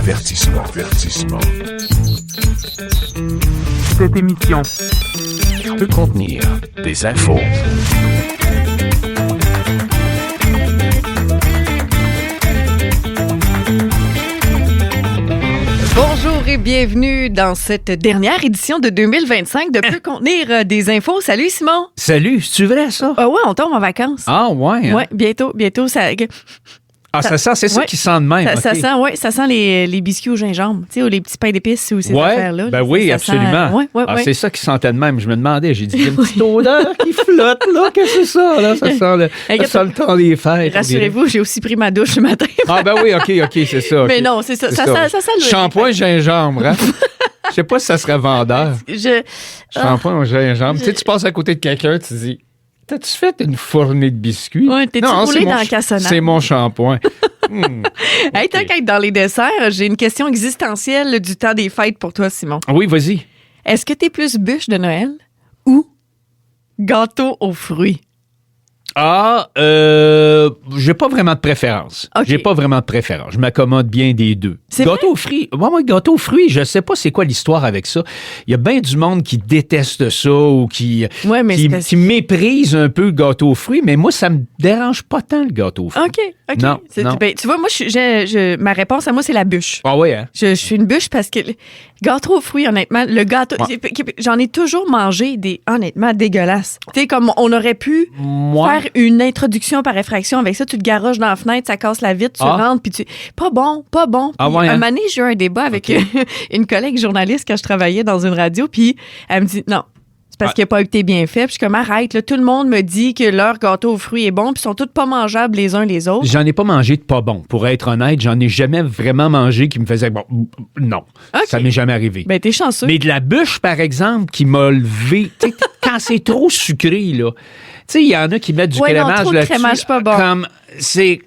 Cette émission peut contenir des infos. Bonjour et bienvenue dans cette dernière édition de 2025 de Peut contenir des infos. Salut Simon! Salut, c'est-tu vrai ça? Ouais, on tombe en vacances. Ah ouais? Hein? Ouais, bientôt ça... Ah, ça sent, c'est ça ouais, qui sent de même. Ça okay. ça sent les biscuits au gingembre, tu sais, ou les petits pains d'épices ou ces affaires-là. Ben oui, absolument. Ouais. C'est ça qui sentait de même. Je me demandais, j'ai dit, il y a une petite odeur qui flotte, là. Qu'est-ce que c'est ça, là? Ça sent le temps des fêtes. Rassurez-vous, j'ai aussi pris ma douche ce matin. Ah, ben oui, OK, c'est ça. Okay. Mais non, c'est ça. Ça sent le... Shampoing gingembre, hein? Je sais pas si ça serait vendeur. Shampoing au gingembre. Tu sais, tu passes à côté de quelqu'un, tu dis... T'as-tu fait une fournée de biscuits? Oui, t'es-tu roulé dans le cassonade? C'est mon shampoing. Hey, tant qu'à être dans les desserts, j'ai une question existentielle du temps des fêtes pour toi, Simon. Oui, vas-y. Est-ce que t'es plus bûche de Noël ou gâteau aux fruits? Ah, j'ai pas vraiment de préférence. Okay. J'ai pas vraiment de préférence. Je m'accommode bien des deux. C'est gâteau aux fruits. Moi, gâteau aux fruits, je sais pas c'est quoi l'histoire avec ça. Il y a bien du monde qui déteste ça ou qui méprise un peu le gâteau aux fruits, mais moi, ça me dérange pas tant le gâteau aux fruits. OK. Non. Ben, tu vois, moi, ma réponse à moi, c'est la bûche. Ah oui, hein? Je suis une bûche parce que gâteau aux fruits, honnêtement, le gâteau... Ouais. J'en ai toujours mangé des, honnêtement, dégueulasses. Tu sais, comme on aurait pu faire une introduction par effraction avec ça, tu te garoches dans la fenêtre, ça casse la vitre, tu rentres, puis tu... Pas bon. Ah ouais, Un moment donné, j'ai eu un débat avec une collègue journaliste quand je travaillais dans une radio, puis elle me dit, non, c'est parce qu'il n'a pas été bien fait. Puis je suis comme, arrête, là, tout le monde me dit que leur gâteau aux fruits est bon, puis ils sont tous pas mangeables les uns les autres. J'en ai pas mangé de pas bon. Pour être honnête, j'en ai jamais vraiment mangé qui me faisait bon. Non, ça m'est jamais arrivé. Ben, t'es chanceux. Mais de la bûche, par exemple, qui m'a levé, quand c'est trop sucré, là. Tu sais, il y en a qui mettent du crémage là-dessus. Crémage pas bon. Comme, il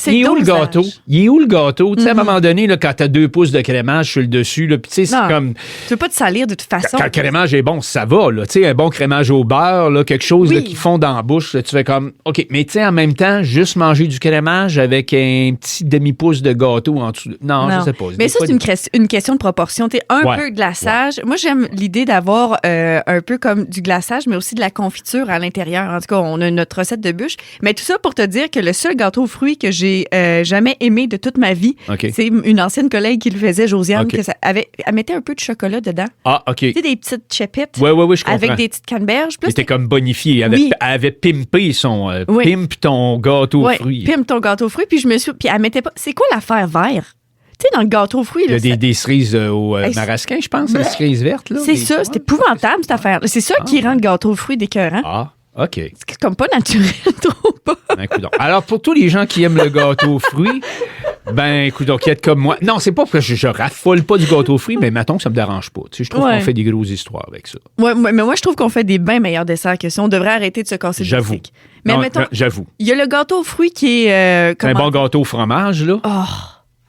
est où le gâteau? Il est où le gâteau? Tu sais, à un moment donné, là, quand t'as 2 pouces de crémage sur le dessus, là, puis tu sais, c'est comme... Tu veux pas te salir de toute façon. Quand le crémage est bon, ça va, là. Tu sais, un bon crémage au beurre, là, quelque chose là, qui fond dans la bouche, là, tu fais comme... OK, mais tu sais, en même temps, juste manger du crémage avec un petit demi-pouce de gâteau en dessous... Non, je sais pas. Mais ça, c'est une question de proportion. Tu sais, peu glaçage. Ouais. Moi, j'aime l'idée d'avoir un peu comme du glaçage, mais aussi de la confiture à l'intérieur. En tout cas, on a notre recette de bûche. Mais tout ça pour te dire que le seul gâteau aux fruits que j'ai jamais aimé de toute ma vie, c'est une ancienne collègue qui le faisait, Josiane, elle mettait un peu de chocolat dedans. Ah, OK. Tu sais, des petites chapettes. Oui, je comprends. Avec des petites canneberges. C'était comme bonifié. Elle avait pimpé son... Pimp ton gâteau aux fruits. Pimp ton gâteau aux fruits. Puis puis elle mettait pas... C'est quoi l'affaire vert? Tu sais, dans le gâteau aux fruits... Il y a des cerises au marasquin, je pense, des cerises vertes. Là, c'est ça, c'est épouvantable, cette affaire. C'est ça qui rend le gâteau aux fruits d'écœurant. Ah, OK. C'est comme pas naturel, trop pas. Alors, pour tous les gens qui aiment le gâteau aux fruits, écoute, qui êtes comme moi. Non, c'est pas que je raffole pas du gâteau aux fruits, mais mettons que ça me dérange pas. Tu sais, je trouve qu'on fait des grosses histoires avec ça. Ouais, mais moi, je trouve qu'on fait des bien meilleurs desserts que ça. On devrait arrêter de se casser le bicycle. Mais mettons, j'avoue. Il y a le gâteau aux fruits qui est... un bon gâteau au fromage, là. Oh,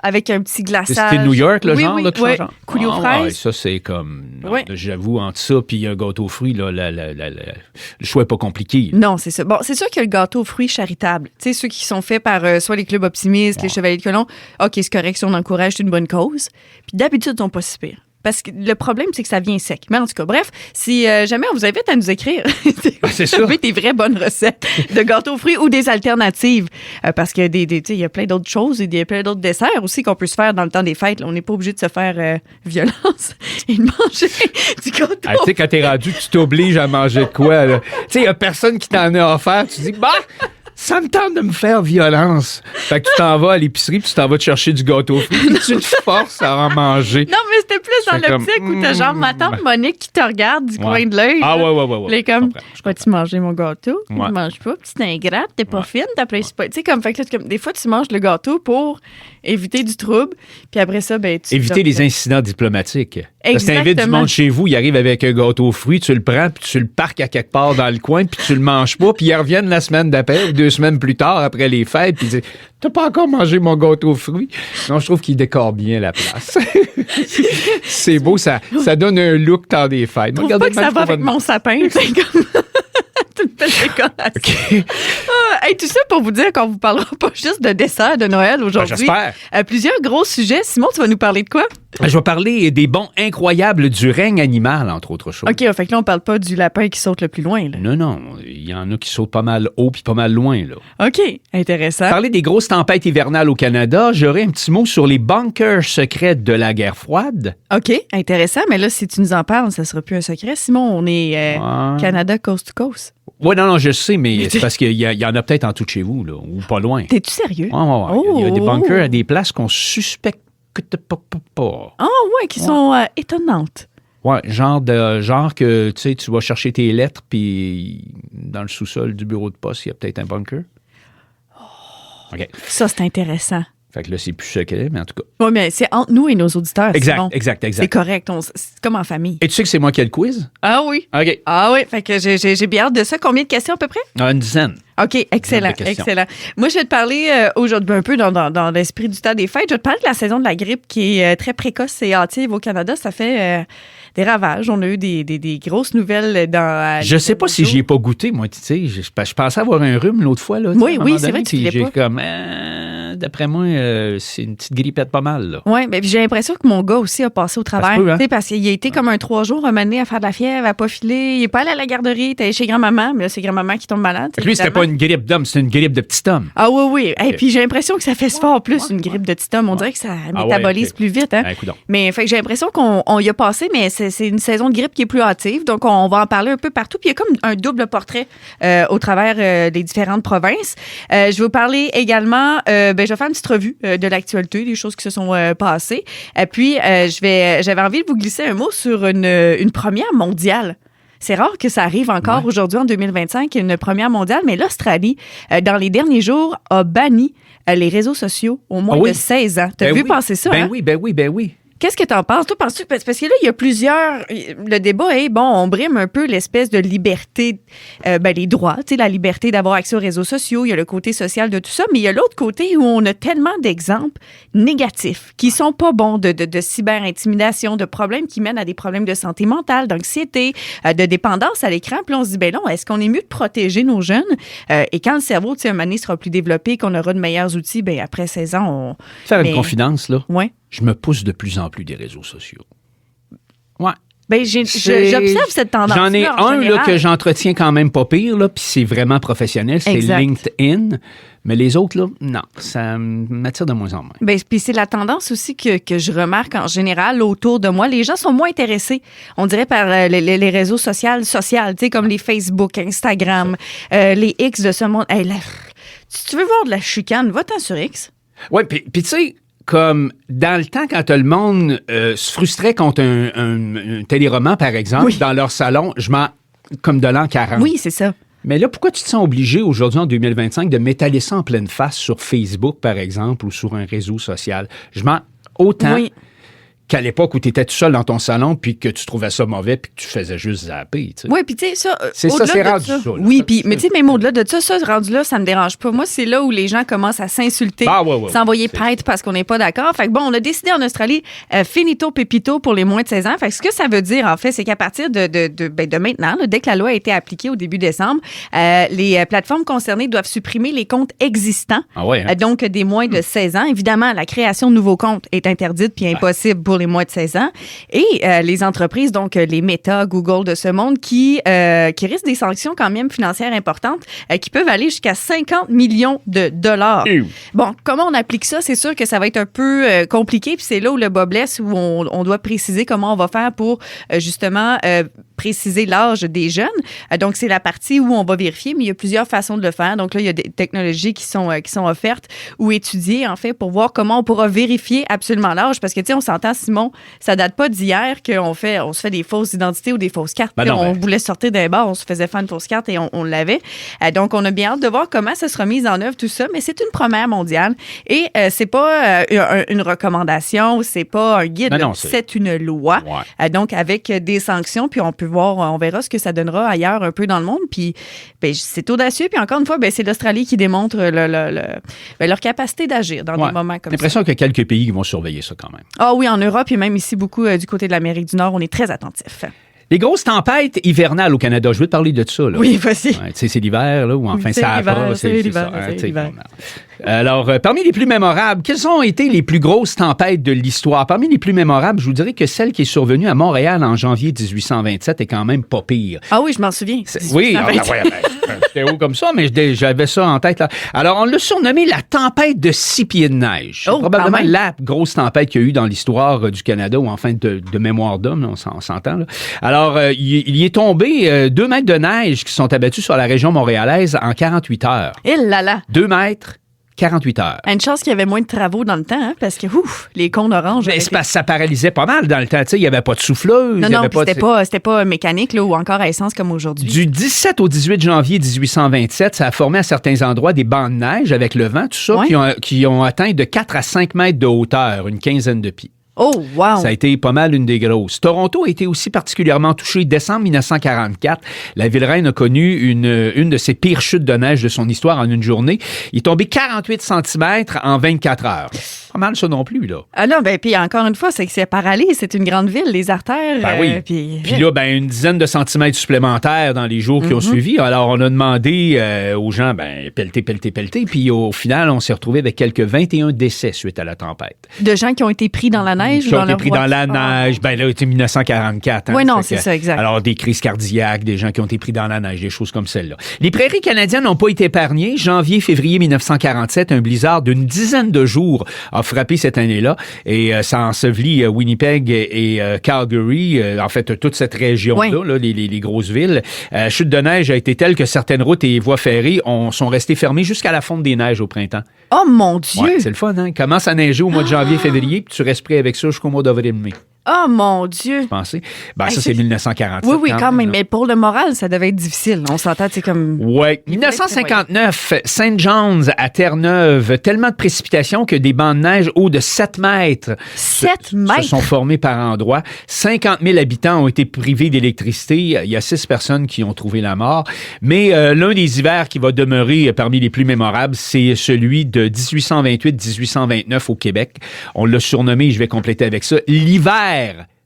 avec un petit glaçage. C'était New York, le genre, là, tout ça, genre. Coulis aux fraises. Ouais, ça, c'est comme... Non, j'avoue, entre ça puis un gâteau aux fruits, là, le choix n'est pas compliqué. Non, c'est ça. Bon, c'est sûr qu'il y a le gâteau aux fruits charitable. Tu sais, ceux qui sont faits par soit les clubs optimistes, les Chevaliers de Colomb. OK, c'est correct si on encourage une bonne cause. Puis d'habitude, ils sont pas si pires. Parce que le problème, c'est que ça vient sec. Mais en tout cas, bref, si jamais on vous invite à nous écrire, c'est sûr. Des vraies bonnes recettes de gâteaux aux fruits ou des alternatives. Parce que il y a plein d'autres choses et plein d'autres desserts aussi qu'on peut se faire dans le temps des fêtes. Là, on n'est pas obligé de se faire violence et de manger du gâteau. Tu sais, quand t'es rendu, tu t'obliges à manger de quoi, là. Tu sais, il n'y a personne qui t'en a offert. Tu dis, ça me tente de me faire violence. Fait que tu t'en vas à l'épicerie puis tu t'en vas te chercher du gâteau puis tu te forces à en manger. Non, mais c'était plus dans l'optique où t'as genre ma tante Monique qui te regarde du coin de l'œil. Ah ouais. Elle est comme, vas-tu manger mon gâteau? Tu ne manges pas, petite ingrate, t'es pas fine, t'apprécies pas. Tu sais, comme, fait que des fois, tu manges le gâteau pour éviter du trouble, puis après ça, tu... Éviter les incidents diplomatiques. Exactement. Parce que t'invites du monde chez vous, il arrive avec un gâteau aux fruits, tu le prends, puis tu le parques à quelque part dans le coin, puis tu le manges pas, puis ils reviennent la semaine d'après, ou 2 semaines plus tard, après les fêtes, puis ils disent « T'as pas encore mangé mon gâteau aux fruits? » Non, je trouve qu'il décore bien la place. C'est beau, ça donne un look dans des fêtes. Je trouve pas que ça va avec mon sapin, c'est comme... une belle décoration. OK. Hey, tout ça pour vous dire qu'on vous parlera pas juste de dessert de Noël aujourd'hui. J'espère. Plusieurs gros sujets. Simon, tu vas nous parler de quoi? Je vais parler des bons incroyables du règne animal, entre autres choses. OK, fait que là, on parle pas du lapin qui saute le plus loin. Là. Non, il y en a qui sautent pas mal haut puis pas mal loin, là. OK, intéressant. Parler des grosses tempêtes hivernales au Canada, j'aurai un petit mot sur les bunkers secrets de la guerre froide. OK, intéressant. Mais là, si tu nous en parles, ça sera plus un secret. Simon, on est Ouais. Canada coast to coast. Oui, non, je sais, mais c'est parce qu'il y en a peut-être en tout de chez vous, là, ou pas loin. T'es-tu sérieux? Ouais. Il y a des bunkers à des places qu'on suspecte pas. Ah, ouais, qui sont étonnantes. Ouais, genre que tu sais, tu vas chercher tes lettres, puis dans le sous-sol du bureau de poste, il y a peut-être un bunker. OK. Ça, c'est intéressant. Fait que là, c'est plus secret, mais en tout cas. Oui, mais c'est entre nous et nos auditeurs. Exact, Simon. exact. C'est correct. C'est comme en famille. Et tu sais que c'est moi qui ai le quiz? Ah oui. OK. Ah oui, fait que j'ai bien hâte de ça. Combien de questions à peu près? Une dizaine. OK, excellent, Une question. excellent. Moi, je vais te parler aujourd'hui un peu dans l'esprit du temps des fêtes. Je vais te parler de la saison de la grippe qui est très précoce et hâtive au Canada. Ça fait des ravages. On a eu des grosses nouvelles dans... Je sais pas si j'y ai pas goûté, moi, tu sais. Je pensais avoir un rhume l'autre fois, là. Oui, tu sais, à un moment c'est vrai donné, que tu puis filais j'ai pas. comme, d'après moi, c'est une petite grippette pas mal, là. Oui, mais j'ai l'impression que mon gars aussi a passé au travers. Ça se peut, hein? Tu sais, parce qu'il a été comme un 3 jours, un moment donné, à faire de la fièvre, à pas filer. Il est pas allé à la garderie, il était allé chez grand-maman, mais là, c'est grand-maman qui tombe malade. Lui, c'était pas une grippe d'homme, c'était une grippe de petit homme. Ah oui. Et puis j'ai l'impression que ça fait se fort plus une grippe de petit homme. On dirait que ça métabolise ok. plus vite. Hein? Coudonc. Mais fait que j'ai l'impression qu'on y a passé, mais c'est une saison de grippe qui est plus hâtive. Donc, on va en parler un peu partout. Puis il y a comme un double portrait au travers des différentes provinces. Je vais vous parler également, je vais faire une petite revue de l'actualité, des choses qui se sont passées. Puis, j'avais envie de vous glisser un mot sur une première mondiale. C'est rare que ça arrive encore aujourd'hui en 2025, une première mondiale, mais l'Australie, dans les derniers jours, a banni les réseaux sociaux au moins de 16 ans. T'as vu passer ça? Ben hein? oui. Qu'est-ce que t'en penses? Toi, penses-tu? Parce que là, il y a plusieurs... Le débat est, on brime un peu l'espèce de liberté, les droits, tu sais, la liberté d'avoir accès aux réseaux sociaux, il y a le côté social de tout ça, mais il y a l'autre côté où on a tellement d'exemples négatifs qui sont pas bons, de cyber-intimidation, de problèmes qui mènent à des problèmes de santé mentale, d'anxiété, de dépendance à l'écran. Puis là, on se dit, non, est-ce qu'on est mieux de protéger nos jeunes? Et quand le cerveau, tu sais, un moment donné, sera plus développé, qu'on aura de meilleurs outils, après 16 ans, on... Faire une confidence, là. Ouais. Je me pousse de plus en plus des réseaux sociaux. Ouais. J'observe cette tendance. J'en ai un là, que j'entretiens quand même pas pire, là, puis c'est vraiment professionnel, c'est Exact. LinkedIn. Mais les autres, là, non, ça m'attire de moins en moins. Puis c'est la tendance aussi que je remarque en général autour de moi. Les gens sont moins intéressés, on dirait, par les réseaux sociaux, tu sais, comme les Facebook, Instagram, les X de ce monde. Hey, si tu veux voir de la chicane, va-t'en sur X. Oui, puis tu sais, comme dans le temps, quand le monde se frustrait contre un téléroman, par exemple, dans leur salon, comme de l'an 40. Oui, c'est ça. Mais là, pourquoi tu te sens obligé aujourd'hui, en 2025, de m'étaler ça en pleine face sur Facebook, par exemple, ou sur un réseau social? Autant qu'à l'époque où tu étais tout seul dans ton salon, puis que tu trouvais ça mauvais, puis que tu faisais juste zapper. Tu sais. Oui, puis tu sais, ça. C'est rendu ça. Là. Oui, puis, mais tu sais, même au-delà de ça, rendu là, ça me dérange pas. Moi, c'est là où les gens commencent à s'insulter, s'envoyer paître parce qu'on n'est pas d'accord. Fait que on a décidé en Australie, finito pepito pour les moins de 16 ans. Fait que ce que ça veut dire, en fait, c'est qu'à partir de maintenant, là, dès que la loi a été appliquée au début décembre, les plateformes concernées doivent supprimer les comptes existants. Donc, des moins de 16 ans. Évidemment, la création de nouveaux comptes est interdite puis impossible pour les moins de 16 ans. Et les entreprises, donc les Meta, Google de ce monde, qui risquent des sanctions quand même financières importantes qui peuvent aller jusqu'à 50 millions de dollars. Bon, comment on applique ça? C'est sûr que ça va être un peu compliqué, puis c'est là où le bas blesse, où on doit préciser comment on va faire pour justement préciser l'âge des jeunes. Donc, c'est la partie où on va vérifier, mais il y a plusieurs façons de le faire. Donc là, il y a des technologies qui sont offertes ou étudiées, en fait, pour voir comment on pourra vérifier absolument l'âge. Parce que, tu sais, on s'entend, Simon, ça date pas d'hier qu'on se fait des fausses identités ou des fausses cartes. On voulait sortir d'un bar, on se faisait faire une fausse carte et on l'avait. Donc, on a bien hâte de voir comment ça sera mis en œuvre, tout ça. Mais c'est une première mondiale. Et c'est pas une recommandation, c'est pas un guide. C'est une loi. Donc, avec des sanctions, puis on peut voir, on verra ce que ça donnera ailleurs un peu dans le monde. Puis, c'est audacieux. Puis encore une fois, c'est l'Australie qui démontre leur capacité d'agir dans des moments comme ça. J'ai l'impression qu'il y a quelques pays qui vont surveiller ça quand même. Ah oui, en Europe et même ici beaucoup du côté de l'Amérique du Nord, on est très attentifs. Les grosses tempêtes hivernales au Canada, je veux te parler de ça. Là. Oui, vas-y. Ouais, tu sais, c'est l'hiver, là, ou enfin, C'est ça l'hiver, approche. c'est l'hiver, ça, hein, c'est tu sais, l'hiver. Alors, parmi les plus mémorables, quelles ont été les plus grosses tempêtes de l'histoire? Parmi les plus mémorables, je vous dirais que celle qui est survenue à Montréal en janvier 1827 est quand même pas pire. Ah oui, je m'en souviens. Oui, j'étais haut comme ça, mais j'avais ça en tête. Là. Alors, on l'a surnommé la tempête de 6 pieds de neige. C'est Oh, probablement quand même. la grosse tempête qu'il y a eu dans l'histoire du Canada, ou enfin de mémoire d'homme, là, on s'entend. Là. Alors, il y est tombé 2 mètres de neige qui sont abattus sur la région montréalaise en 48 heures. Et là là. 2 mètres, 48 heures. Une chance qu'il y avait moins de travaux dans le temps, hein, parce que, ouf, les cônes oranges. Mais avec c'est parce que ça paralysait pas mal dans le temps. Tu sais, il n'y avait pas de souffleuse. Non, il y non, avait puis c'était pas mécanique là, ou encore à essence comme aujourd'hui. Du 17 au 18 janvier 1827, ça a formé à certains endroits des bancs de neige avec le vent, tout ça, Ouais. qui ont atteint de 4 à 5 mètres de hauteur, une quinzaine de pieds. Oh, wow! Ça a été pas mal une des grosses. Toronto a été aussi particulièrement touché. Décembre 1944, la ville-reine a connu une de ses pires chutes de neige de son histoire en une journée. Il est tombé 48 cm en 24 heures. Pas mal ça non plus, là. Ah non, ben puis encore une fois, c'est que c'est paralyse, c'est une grande ville, les artères. Ben oui. Puis là, ben, une dizaine de centimètres supplémentaires dans les jours qui ont suivi. Alors, on a demandé aux gens, ben, pelleter. Puis au final, on s'est retrouvé avec quelques 21 décès suite à la tempête. De gens qui ont été pris dans la neige ou Qui ont dans été leur pris dans la voiture. neige. Ben là, c'était 1944. Oui, non, Fait c'est que- ça, exact. Alors, des crises cardiaques, des gens qui ont été pris dans la neige, des choses comme celle-là. Les prairies canadiennes n'ont pas été épargnées. Janvier-février 1947, un blizzard d'une dizaine de jours a frappé cette année-là et ça a enseveli Winnipeg et Calgary, en fait, toute cette région-là, là, les grosses villes. Chute de neige a été telle que certaines routes et voies ferrées sont restées fermées jusqu'à la fonte des neiges au printemps. Oh mon Dieu! Ouais, c'est le fun, hein? Il commence à neiger au mois de janvier-février, puis tu restes prêt avec ça jusqu'au mois d'avril-mai. Oh mon Dieu! Pensez. Ben, Hey, ça, c'est 1947. Oui, oui, quand même. là. Mais pour le moral, ça devait être difficile. On s'entend, c'est comme. Oui. 1959, St. John's à Terre-Neuve, tellement de précipitations que des bancs de neige hauts de 7 mètres 7 mètres? se sont formés par endroits. 50 000 habitants ont été privés d'électricité. Il y a 6 personnes qui ont trouvé la mort. Mais l'un des hivers qui va demeurer parmi les plus mémorables, c'est celui de 1828-1829 au Québec. On l'a surnommé, je vais compléter avec ça, l'hiver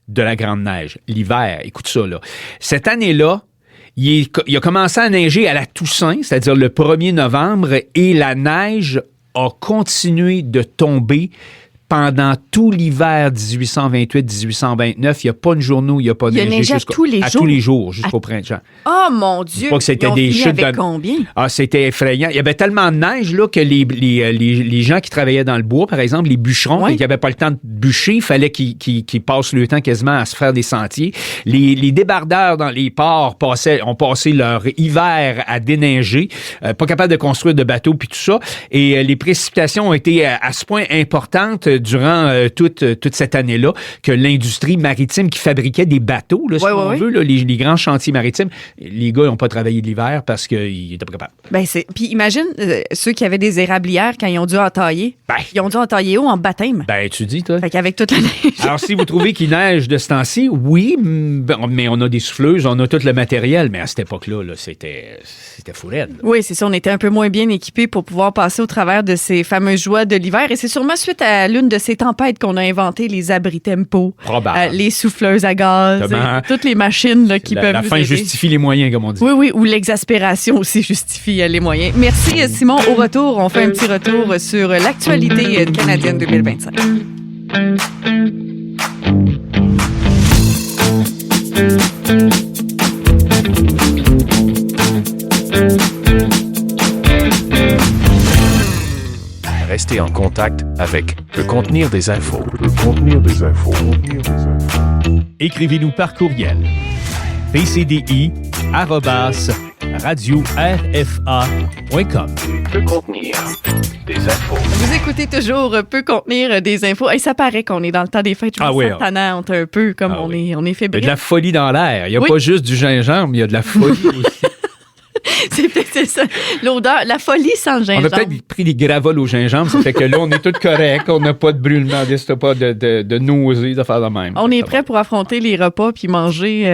de la Grande Neige. L'hiver, écoute ça, là. Cette année-là, il a commencé à neiger à la Toussaint, c'est-à-dire le 1er novembre, et la neige a continué de tomber pendant tout l'hiver 1828-1829. Il n'y a pas une journée où il n'y a pas Il a neigé neigé à tous les jours. tous les jours, jusqu'au printemps. Oh mon Dieu! Pas que c'était Ils ont des fini chutes avec de- combien? Ah, c'était effrayant. Il y avait tellement de neige là, que les gens qui travaillaient dans le bois, par exemple, les bûcherons, Ouais. qui n'avaient pas le temps de bûcher, il fallait qu'ils passent le temps quasiment à se faire des sentiers. Les débardeurs dans les ports ont passé leur hiver à déneiger, pas capables de construire de bateaux puis tout ça. Et les précipitations ont été à ce point importantes durant toute cette année-là que l'industrie maritime qui fabriquait des bateaux, là, si Ouais, on ouais, veut, là, les grands chantiers maritimes, les gars n'ont pas travaillé de l'hiver parce qu'ils étaient pas capables. Ben puis imagine ceux qui avaient des érablières quand ils ont dû entailler. Ben. Ils ont dû entailler où en baptême? Ben, tu dis, toi. Fait qu'avec toute la neige. Alors, si vous trouvez qu'il neige de ce temps-ci, oui, mais on a des souffleuses, on a tout le matériel, mais à cette époque-là, là, c'était fou raide, là. Oui, c'est ça. On était un peu moins bien équipés pour pouvoir passer au travers de ces fameuses joies de l'hiver. Et c'est sûrement suite à l'une de ces tempêtes qu'on a inventé les abris tempo, Probable. les souffleuses à gaz, Comment? toutes les machines là, qui peuvent La nous fin aider. justifie les moyens, comme on dit. Oui, oui, ou l'exaspération aussi justifie les moyens. Merci, Simon. Au retour, on fait un petit retour sur l'actualité canadienne 2025. Restez en contact avec Le Contenir des infos. Écrivez-nous par courriel. pcdi@radio-rfa.com. Le Contenir des infos. Vous écoutez toujours Peut contenir des infos. Et ça paraît qu'on est dans le temps des fêtes. Je Ah me oui, sens tannante un peu, comme Ah on oui. est Il y a fébrile. de la folie dans l'air. Il n'y a Oui. pas juste du gingembre, il y a de la folie aussi. C'est ça. L'odeur, la folie sans le On a gingembre. peut-être pris des gravoles au gingembre, ça fait que là, on est tous corrects, on n'a pas de brûlement, pas de nausées, de faire de même. On est prêt pour affronter les repas puis manger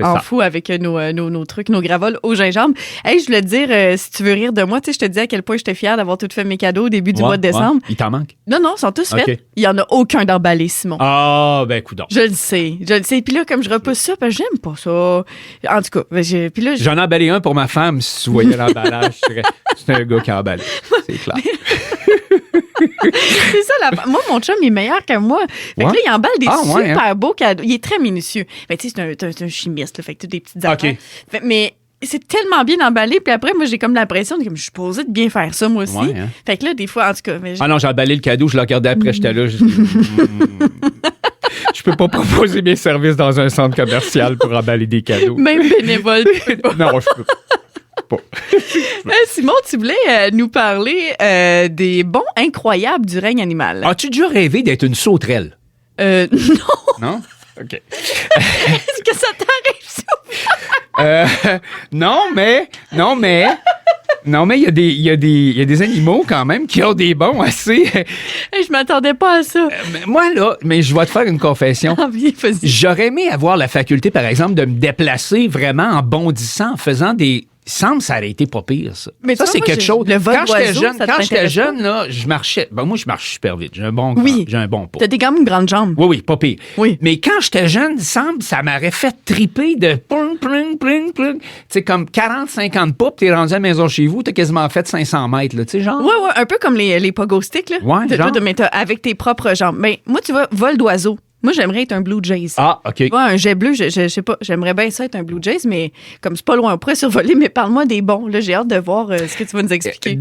en ça. fou avec nos trucs, nos gravoles au gingembre. Hey, je voulais te dire, si tu veux rire de moi, tu sais, je te dis à quel point j'étais fière d'avoir tout fait mes cadeaux au début du mois de décembre. Il t'en manque? Non, ils sont tous OK. faits. Il y en a aucun d'emballé, Simon. Ah, ben, coudonc. Je le sais. Puis là, comme je repousse ça, parce que j'aime pas ça. En tout cas, puis là, J'en ai emballé un pour ma femme, si tu voyais l'emballage, c'est un gars qui a emballé. C'est clair. c'est ça. Moi, mon chum, il est meilleur que moi. Fait que Ouais. là, il emballe des Ouais, super beaux cadeaux. Il est très minutieux. Mais tu sais, c'est un chimiste, là, fait que toutes des petites affaires. OK. Mais c'est tellement bien emballé. Puis après, moi, j'ai comme l'impression que je suis posée de bien faire ça, moi aussi. Ouais, hein. Fait que là, des fois, en tout cas... Ah non, j'ai emballé le cadeau, je l'ai regardé après, j'étais là. Je peux pas proposer mes services dans un centre commercial pour emballer des cadeaux. Même bénévole. tu peux pas. Non, je peux pas. Simon, tu voulais nous parler des bons incroyables du règne animal. As-tu déjà rêvé d'être une sauterelle? Non. Non? OK. Est-ce que ça t'arrive, ça? Non, mais, il y a des animaux quand même qui ont des bons assez. Je m'attendais pas à ça. Moi, là, mais je vais te faire une confession. Ah, bien, vas-y. J'aurais aimé avoir la faculté, par exemple, de me déplacer vraiment en bondissant, en faisant des. Il semble que ça aurait été pas pire, ça. Mais Ça, toi, c'est moi, quelque j'ai- chose. le vol Quand j'étais d'oiseau, jeune, ça t'intéresse là, je marchais. Ben, moi, je marche super vite. J'ai un bon Oui. j'ai un bon pas. T'as des quand même grandes jambes. Oui, pas pire. Oui. Mais quand j'étais jeune, il semble que ça m'aurait fait triper de pling, pling, pling, pling. Tu sais, comme 40, 50 pas, puis t'es rendu à la maison chez vous, t'as quasiment fait 500 mètres, là, tu sais, genre. Ouais, un peu comme les pogo sticks, là. Ouais, genre. Mais avec tes propres jambes. Mais moi, tu vois, vol d'oiseau. Moi, j'aimerais être un Blue Jays. Ah, OK. Tu vois, un jet bleu, je sais pas, j'aimerais bien ça être un Blue Jays, mais comme c'est pas loin, on pourrait survoler, mais parle-moi des bons. Là, j'ai hâte de voir ce que tu vas nous expliquer.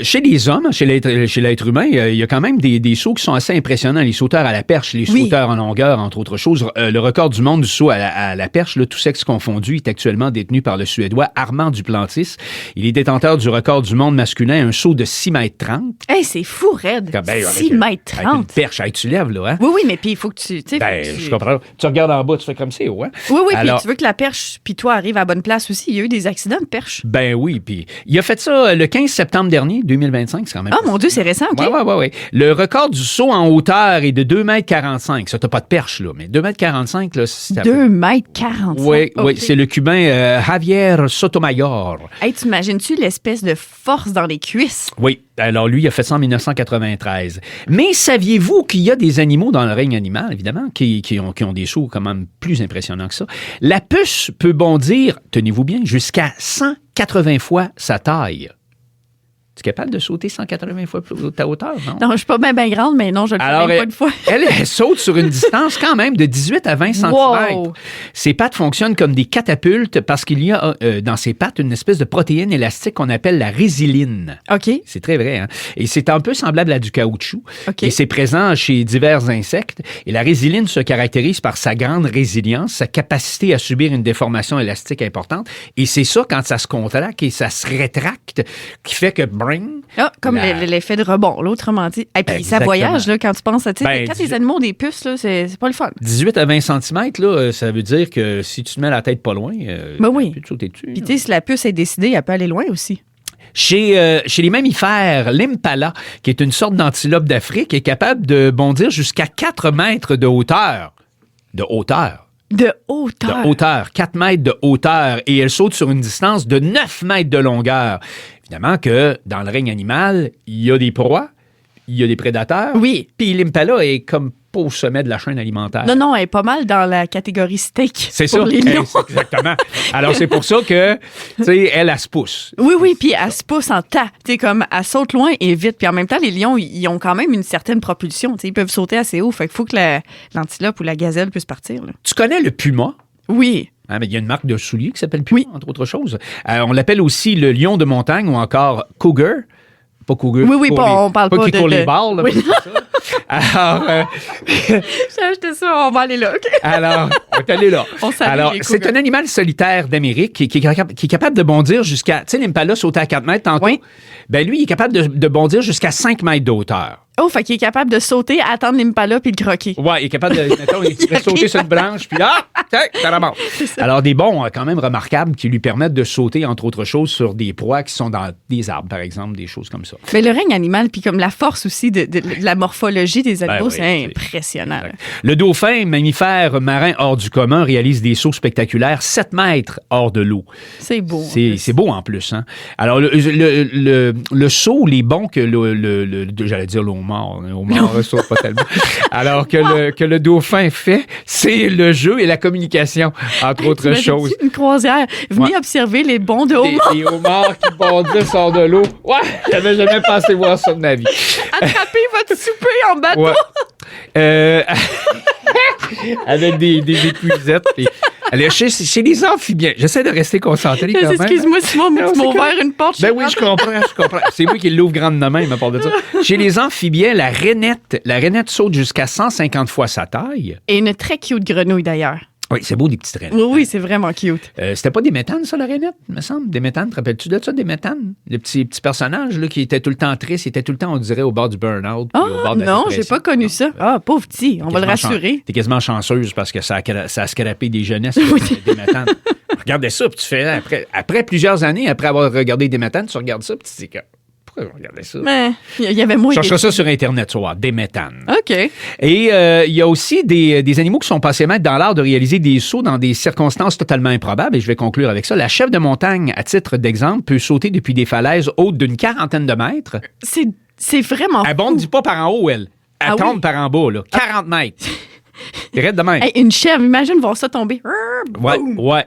Chez les hommes, chez l'être humain, il y a quand même des sauts qui sont assez impressionnants. Les sauteurs à la perche, les Oui. sauteurs en longueur, entre autres choses. Le record du monde du saut à la perche, là, tout sexe confondu, est actuellement détenu par le Suédois Armand Duplantis. Il est détenteur du record du monde masculin, un saut de 6 mètres 30. Hey, c'est fou, raide. Ben, 6 mètres Avec une 30. perche, hey, tu lèves, là, hein? Oui, mais puis il faut que tu sais, Ben, faut que je comprends. Tu regardes en bas, tu fais comme c'est, ouais. Oui, puis Alors, tu veux que la perche, puis toi, arrive à la bonne place aussi. Il y a eu des accidents de perche. ben oui, puis il a fait ça le 15 septembre dernier, 2025, c'est quand même... Ah, mon Dieu, c'est récent, OK? Ouais. Le record du saut en hauteur est de 2,45 m. Ça, t'as pas de perche, là, mais 2,45 m, là, c'est... 2 mètres 45. Oui, OK. c'est le Cubain Javier Sotomayor. Hey, t'imagines-tu l'espèce de force dans les cuisses? Oui, alors lui, il a fait ça en 1993. Mais saviez-vous qu'il y a des animaux dans le règne animal, évidemment, qui ont des sauts quand même plus impressionnants que ça? La puce peut bondir, tenez-vous bien, jusqu'à 180 fois sa taille. Tu es capable de sauter 180 fois ta hauteur, non? Non, je suis pas bien grande, mais non, je le fais Alors, même pas une fois. elle saute sur une distance quand même de 18 à 20 cm. Wow. Ses pattes fonctionnent comme des catapultes parce qu'il y a dans ses pattes une espèce de protéine élastique qu'on appelle la résiline. OK. C'est très vrai, hein? Et c'est un peu semblable à du caoutchouc. OK. Et c'est présent chez divers insectes. Et la résiline se caractérise par sa grande résilience, sa capacité à subir une déformation élastique importante. Et c'est ça, quand ça se contracte et ça se rétracte, qui fait que, bring, Ah, comme La- l'effet de rebond, là, autrement dit. Et puis ça Exactement. voyage, là, quand tu penses à... tu sais, Ben, quand les animaux ont des puces, là, c'est pas le fun. 18 à 20 cm, là, ça veut dire que si tu te mets la tête pas loin, Ben oui. tu peux te sauter dessus. Puis là. tu sais, si la puce est décidée, elle peut aller loin aussi. Chez les mammifères, l'impala, qui est une sorte d'antilope d'Afrique, est capable de bondir jusqu'à 4 mètres de hauteur. De hauteur. De hauteur. De hauteur. 4 mètres de hauteur. Et elle saute sur une distance de 9 mètres de longueur. Évidemment que dans le règne animal, il y a des proies, il y a des prédateurs. Oui. Puis l'impala est comme pas au sommet de la chaîne alimentaire. Non, elle est pas mal dans la catégorie steak. C'est pour ça. les lions. C'est exactement. Alors, c'est pour ça que, tu sais, elle se pousse. Oui, puis elle se pousse en tas. Tu sais, comme, elle saute loin et vite. Puis en même temps, les lions, ils ont quand même une certaine propulsion. Tu sais, ils peuvent sauter assez haut. Fait qu'il faut que l'antilope ou la gazelle puisse partir, là. Tu connais le puma? Oui. Hein, mais il y a une marque de souliers qui s'appelle Puma, entre autres choses. On l'appelle aussi le lion de montagne ou encore cougar. Pas cougar. Oui, pour on parle pas qui de- court de- les balles. Là, Oui. pas ça. Alors, J'ai acheté ça, on va aller là, OK? alors, on est allé là. On salue Alors, les c'est cougars. un animal solitaire d'Amérique qui est capable de bondir jusqu'à... Tu sais, l'impala sautait à 4 mètres tantôt. Oui. Ben lui, il est capable de bondir jusqu'à 5 mètres de hauteur. Oh, fait qu'il est capable de sauter, attendre l'impala puis le croquer. Ouais, il est capable de. Mettons, il va sauter sur une branche, puis t'as la mort. Alors, des bons quand même remarquables qui lui permettent de sauter, entre autres choses, sur des proies qui sont dans des arbres, par exemple, des choses comme ça. Mais le règne animal, puis comme la force aussi de la morphologie des animaux, oui, c'est impressionnant. Exact. Le dauphin, mammifère marin hors du commun, réalise des sauts spectaculaires 7 mètres hors de l'eau. C'est beau. C'est beau en plus. Hein? Alors, le saut, les bons que j'allais dire l'eau mort. Au mort, saute pas tellement. Alors que le dauphin fait, c'est le jeu et la communication, entre autres choses. Une croisière. Venez observer les bons de homards. Les homards qui bondissent hors de l'eau. Ouais, j'avais jamais pensé voir ça de ma vie. Attrapez votre souper en bateau. Ouais. Avec des épuisettes. Puis, allez, chez les amphibiens, j'essaie de rester concentré quand même. Excuse-moi, Simon, mais tu m'as ouvert une porte. Ben oui, je comprends. C'est moi qui l'ouvre grande de même à part de ça. Chez les amphibiens, la rainette saute jusqu'à 150 fois sa taille. Et une très cute grenouille, d'ailleurs. Oui, c'est beau, des petites rainettes. Oui, c'est vraiment cute. C'était pas des méthanes, ça, la rainette, me semble? Des méthanes, te rappelles-tu de ça, des méthanes? Le petit personnage là, qui était tout le temps triste, il était tout le temps, on dirait, au bord du burn-out. Ah, au bord de la non, dépression. j'ai pas connu ça. Ah, pauvre petit, on va le rassurer. T'es quasiment chanceuse parce que ça a scrapé des jeunesses des méthanes. Regardez ça, puis tu fais, après plusieurs années, après avoir regardé des méthanes, tu regardes ça, puis tu te dis que... Pourquoi je regardais ça? Mais il y avait moins. Je chercherai ça sur Internet, tu vois, des méthanes. OK. Et il y a aussi des animaux qui sont passés maîtres dans l'art de réaliser des sauts dans des circonstances totalement improbables. Et je vais conclure avec ça. La chèvre de montagne, à titre d'exemple, peut sauter depuis des falaises hautes d'une 40aine de mètres. C'est vraiment Elle bondit pas par en haut, elle. Elle tombe par en bas, là. 40 mètres. Arrête de même. Hey, une chèvre, imagine voir ça tomber. Ouais.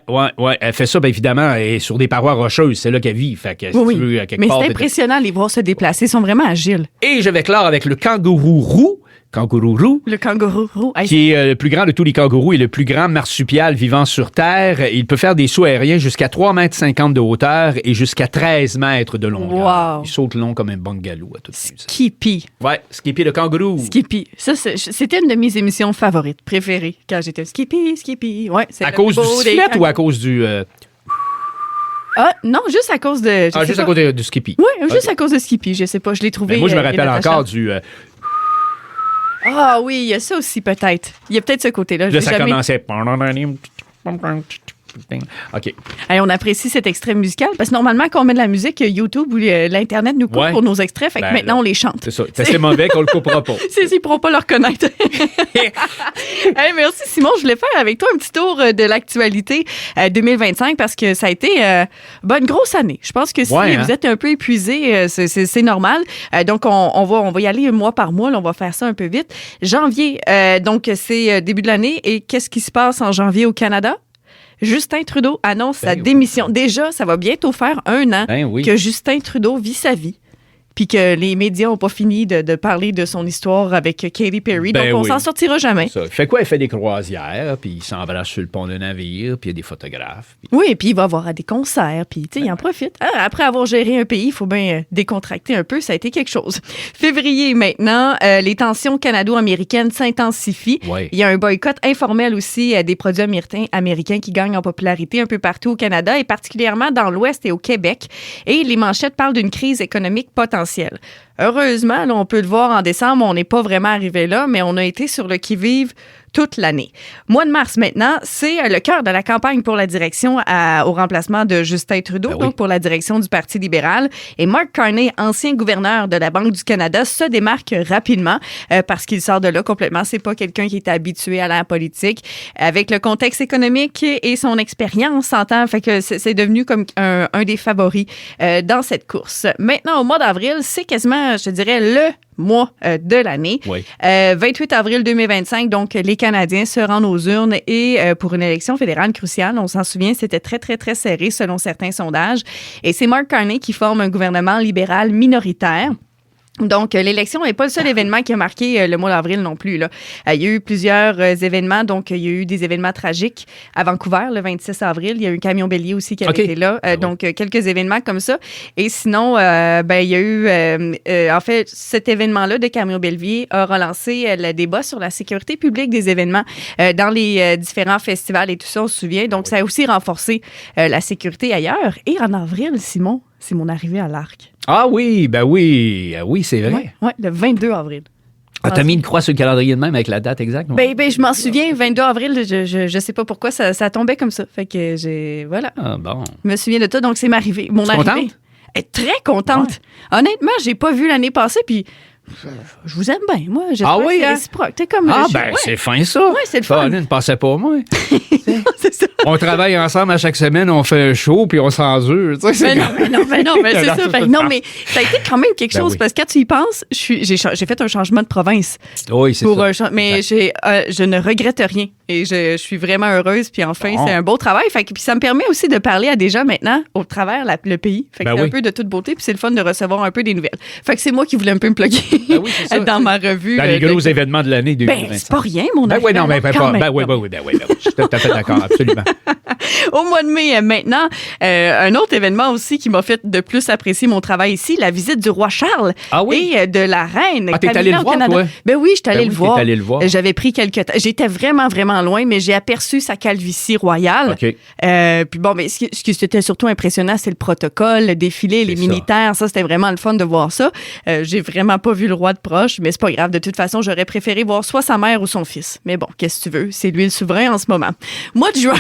Elle fait ça, bien évidemment, et sur des parois rocheuses. C'est là qu'elle vit. Fait que, si tu veux, quelque mais part, c'est impressionnant de les voir se déplacer. Ils sont vraiment agiles. Et je vais clore avec le kangourou roux. Le kangourou roux. Qui est le plus grand de tous les kangourous et le plus grand marsupial vivant sur Terre. Il peut faire des sauts aériens jusqu'à 3,50 m de hauteur et jusqu'à 13 mètres de longueur. Wow. Il saute long comme un bungalow à tout de suite. Skippy. Ouais, Skippy le kangourou. Skippy. Ça, c'était une de mes émissions favorites, préférées, quand j'étais Skippy. Ouais, c'est à cause du sifflet ou à cause du... Ah, non, juste à cause de... Juste à cause du Skippy. Oui, juste à cause de Skippy. Je sais pas, je l'ai trouvé... Mais moi, je me rappelle encore du... Ah oui, il y a ça aussi peut-être. Il y a peut-être ce côté-là. Là, ça commençait... OK. Hey, on apprécie cet extrait musical parce que normalement, quand on met de la musique, YouTube ou l'Internet nous coupe pour nos extraits. Fait que maintenant, on les chante. C'est ça. C'est mauvais qu'on le coupera pas. Ils ne pourront pas le reconnaître. Hey, merci, Simon. Je voulais faire avec toi un petit tour de l'actualité 2025 parce que ça a été une grosse année. Je pense que si vous êtes un peu épuisé, c'est normal. Donc, on va y aller mois par mois. Là, on va faire ça un peu vite. Janvier, donc c'est début de l'année. Et qu'est-ce qui se passe en janvier au Canada? Justin Trudeau annonce sa démission. Déjà, ça va bientôt faire 1 an que Justin Trudeau vit sa vie. Puis que les médias n'ont pas fini de parler de son histoire avec Katy Perry. Donc, on s'en sortira jamais. Ça. Il fait quoi? Il fait des croisières, puis il s'embrasse sur le pont d'un navire, puis il y a des photographes. Puis... Oui, puis il va avoir des concerts, puis il en profite. Après avoir géré un pays, il faut bien décontracter un peu. Ça a été quelque chose. Février, maintenant, les tensions canado-américaines s'intensifient. Oui. Il y a un boycott informel aussi des produits américains qui gagnent en popularité un peu partout au Canada, et particulièrement dans l'Ouest et au Québec. Et les manchettes parlent d'une crise économique potentielle. Heureusement, là, on peut le voir en décembre, on n'est pas vraiment arrivé là, mais on a été sur le qui-vive toute l'année. Mois de mars maintenant, c'est le cœur de la campagne pour la direction au remplacement de Justin Trudeau, donc pour la direction du Parti libéral. Et Mark Carney, ancien gouverneur de la Banque du Canada, se démarque rapidement parce qu'il sort de là complètement. C'est pas quelqu'un qui est habitué à la politique. Avec le contexte économique et son expérience en temps, fait que c'est devenu comme un des favoris dans cette course. Maintenant, au mois d'avril, c'est quasiment, je te dirais, le mois de l'année. 28 avril 2025, donc les Canadiens se rendent aux urnes et pour une élection fédérale cruciale, on s'en souvient, c'était très, très, très serré selon certains sondages. Et c'est Mark Carney qui forme un gouvernement libéral minoritaire. Donc, l'élection n'est pas le seul événement qui a marqué le mois d'avril non plus. Là. Il y a eu plusieurs événements. Donc, il y a eu des événements tragiques à Vancouver, le 26 avril. Il y a eu un camion bélier aussi qui avait été là. Donc, quelques événements comme ça. Et sinon, il y a eu... en fait, cet événement-là de camion bélier a relancé le débat sur la sécurité publique des événements dans les différents festivals et tout ça, on se souvient. Donc, ça a aussi renforcé la sécurité ailleurs. Et en avril, Simon... c'est mon arrivée à l'Arc. Ah oui, ben oui. Ah oui, c'est vrai. Ouais, le 22 avril. Ah, t'as mis une croix sur le calendrier de même avec la date exacte? Ben, je m'en souviens, 22 avril, je sais pas pourquoi, ça tombait comme ça. Fait que voilà. Ah bon. Je me souviens de ça, donc c'est mon arrivée. Contente? Elle est très contente. Ouais. Honnêtement, j'ai pas vu l'année passée, puis je vous aime bien, moi. J'espère que c'est réciproque. T'es comme, c'est fin ça. Ouais, c'est le fun. Ne pensais pas moi. C'est ça. On travaille ensemble à chaque semaine, on fait un show, puis on s'endure. Mais c'est ça. Non, mais ça a été quand même quelque chose, parce que quand tu y penses, j'ai fait un changement de province. Oui, c'est ça. Mais je ne regrette rien. Et je suis vraiment heureuse. Puis enfin, c'est un beau travail. Puis ça me permet aussi de parler à des gens maintenant au travers le pays. Fait que c'est un peu de toute beauté. Puis c'est le fun de recevoir un peu des nouvelles. Fait que c'est moi qui voulais un peu me plugger dans ma revue. Dans les gros événements de l'année 2025. Ben, c'est pas rien, mon oui, non, mais je suis tout à fait d'accord, absolument. Au mois de mai, maintenant, un autre événement aussi qui m'a fait de plus apprécier mon travail ici, la visite du roi Charles et de la reine. Ah, t'es allé le voir, toi? Ben oui, je suis allé le voir. Voir. J'avais pris quelques temps. J'étais vraiment, vraiment loin, mais j'ai aperçu sa calvitie royale. Okay. Puis bon, mais ce qui était surtout impressionnant, c'est le protocole, le défilé, les militaires. Ça, c'était vraiment le fun de voir ça. J'ai vraiment pas vu le roi de proche, mais c'est pas grave. De toute façon, j'aurais préféré voir soit sa mère ou son fils. Mais bon, qu'est-ce que tu veux? C'est lui le souverain en ce moment. Mois de juin...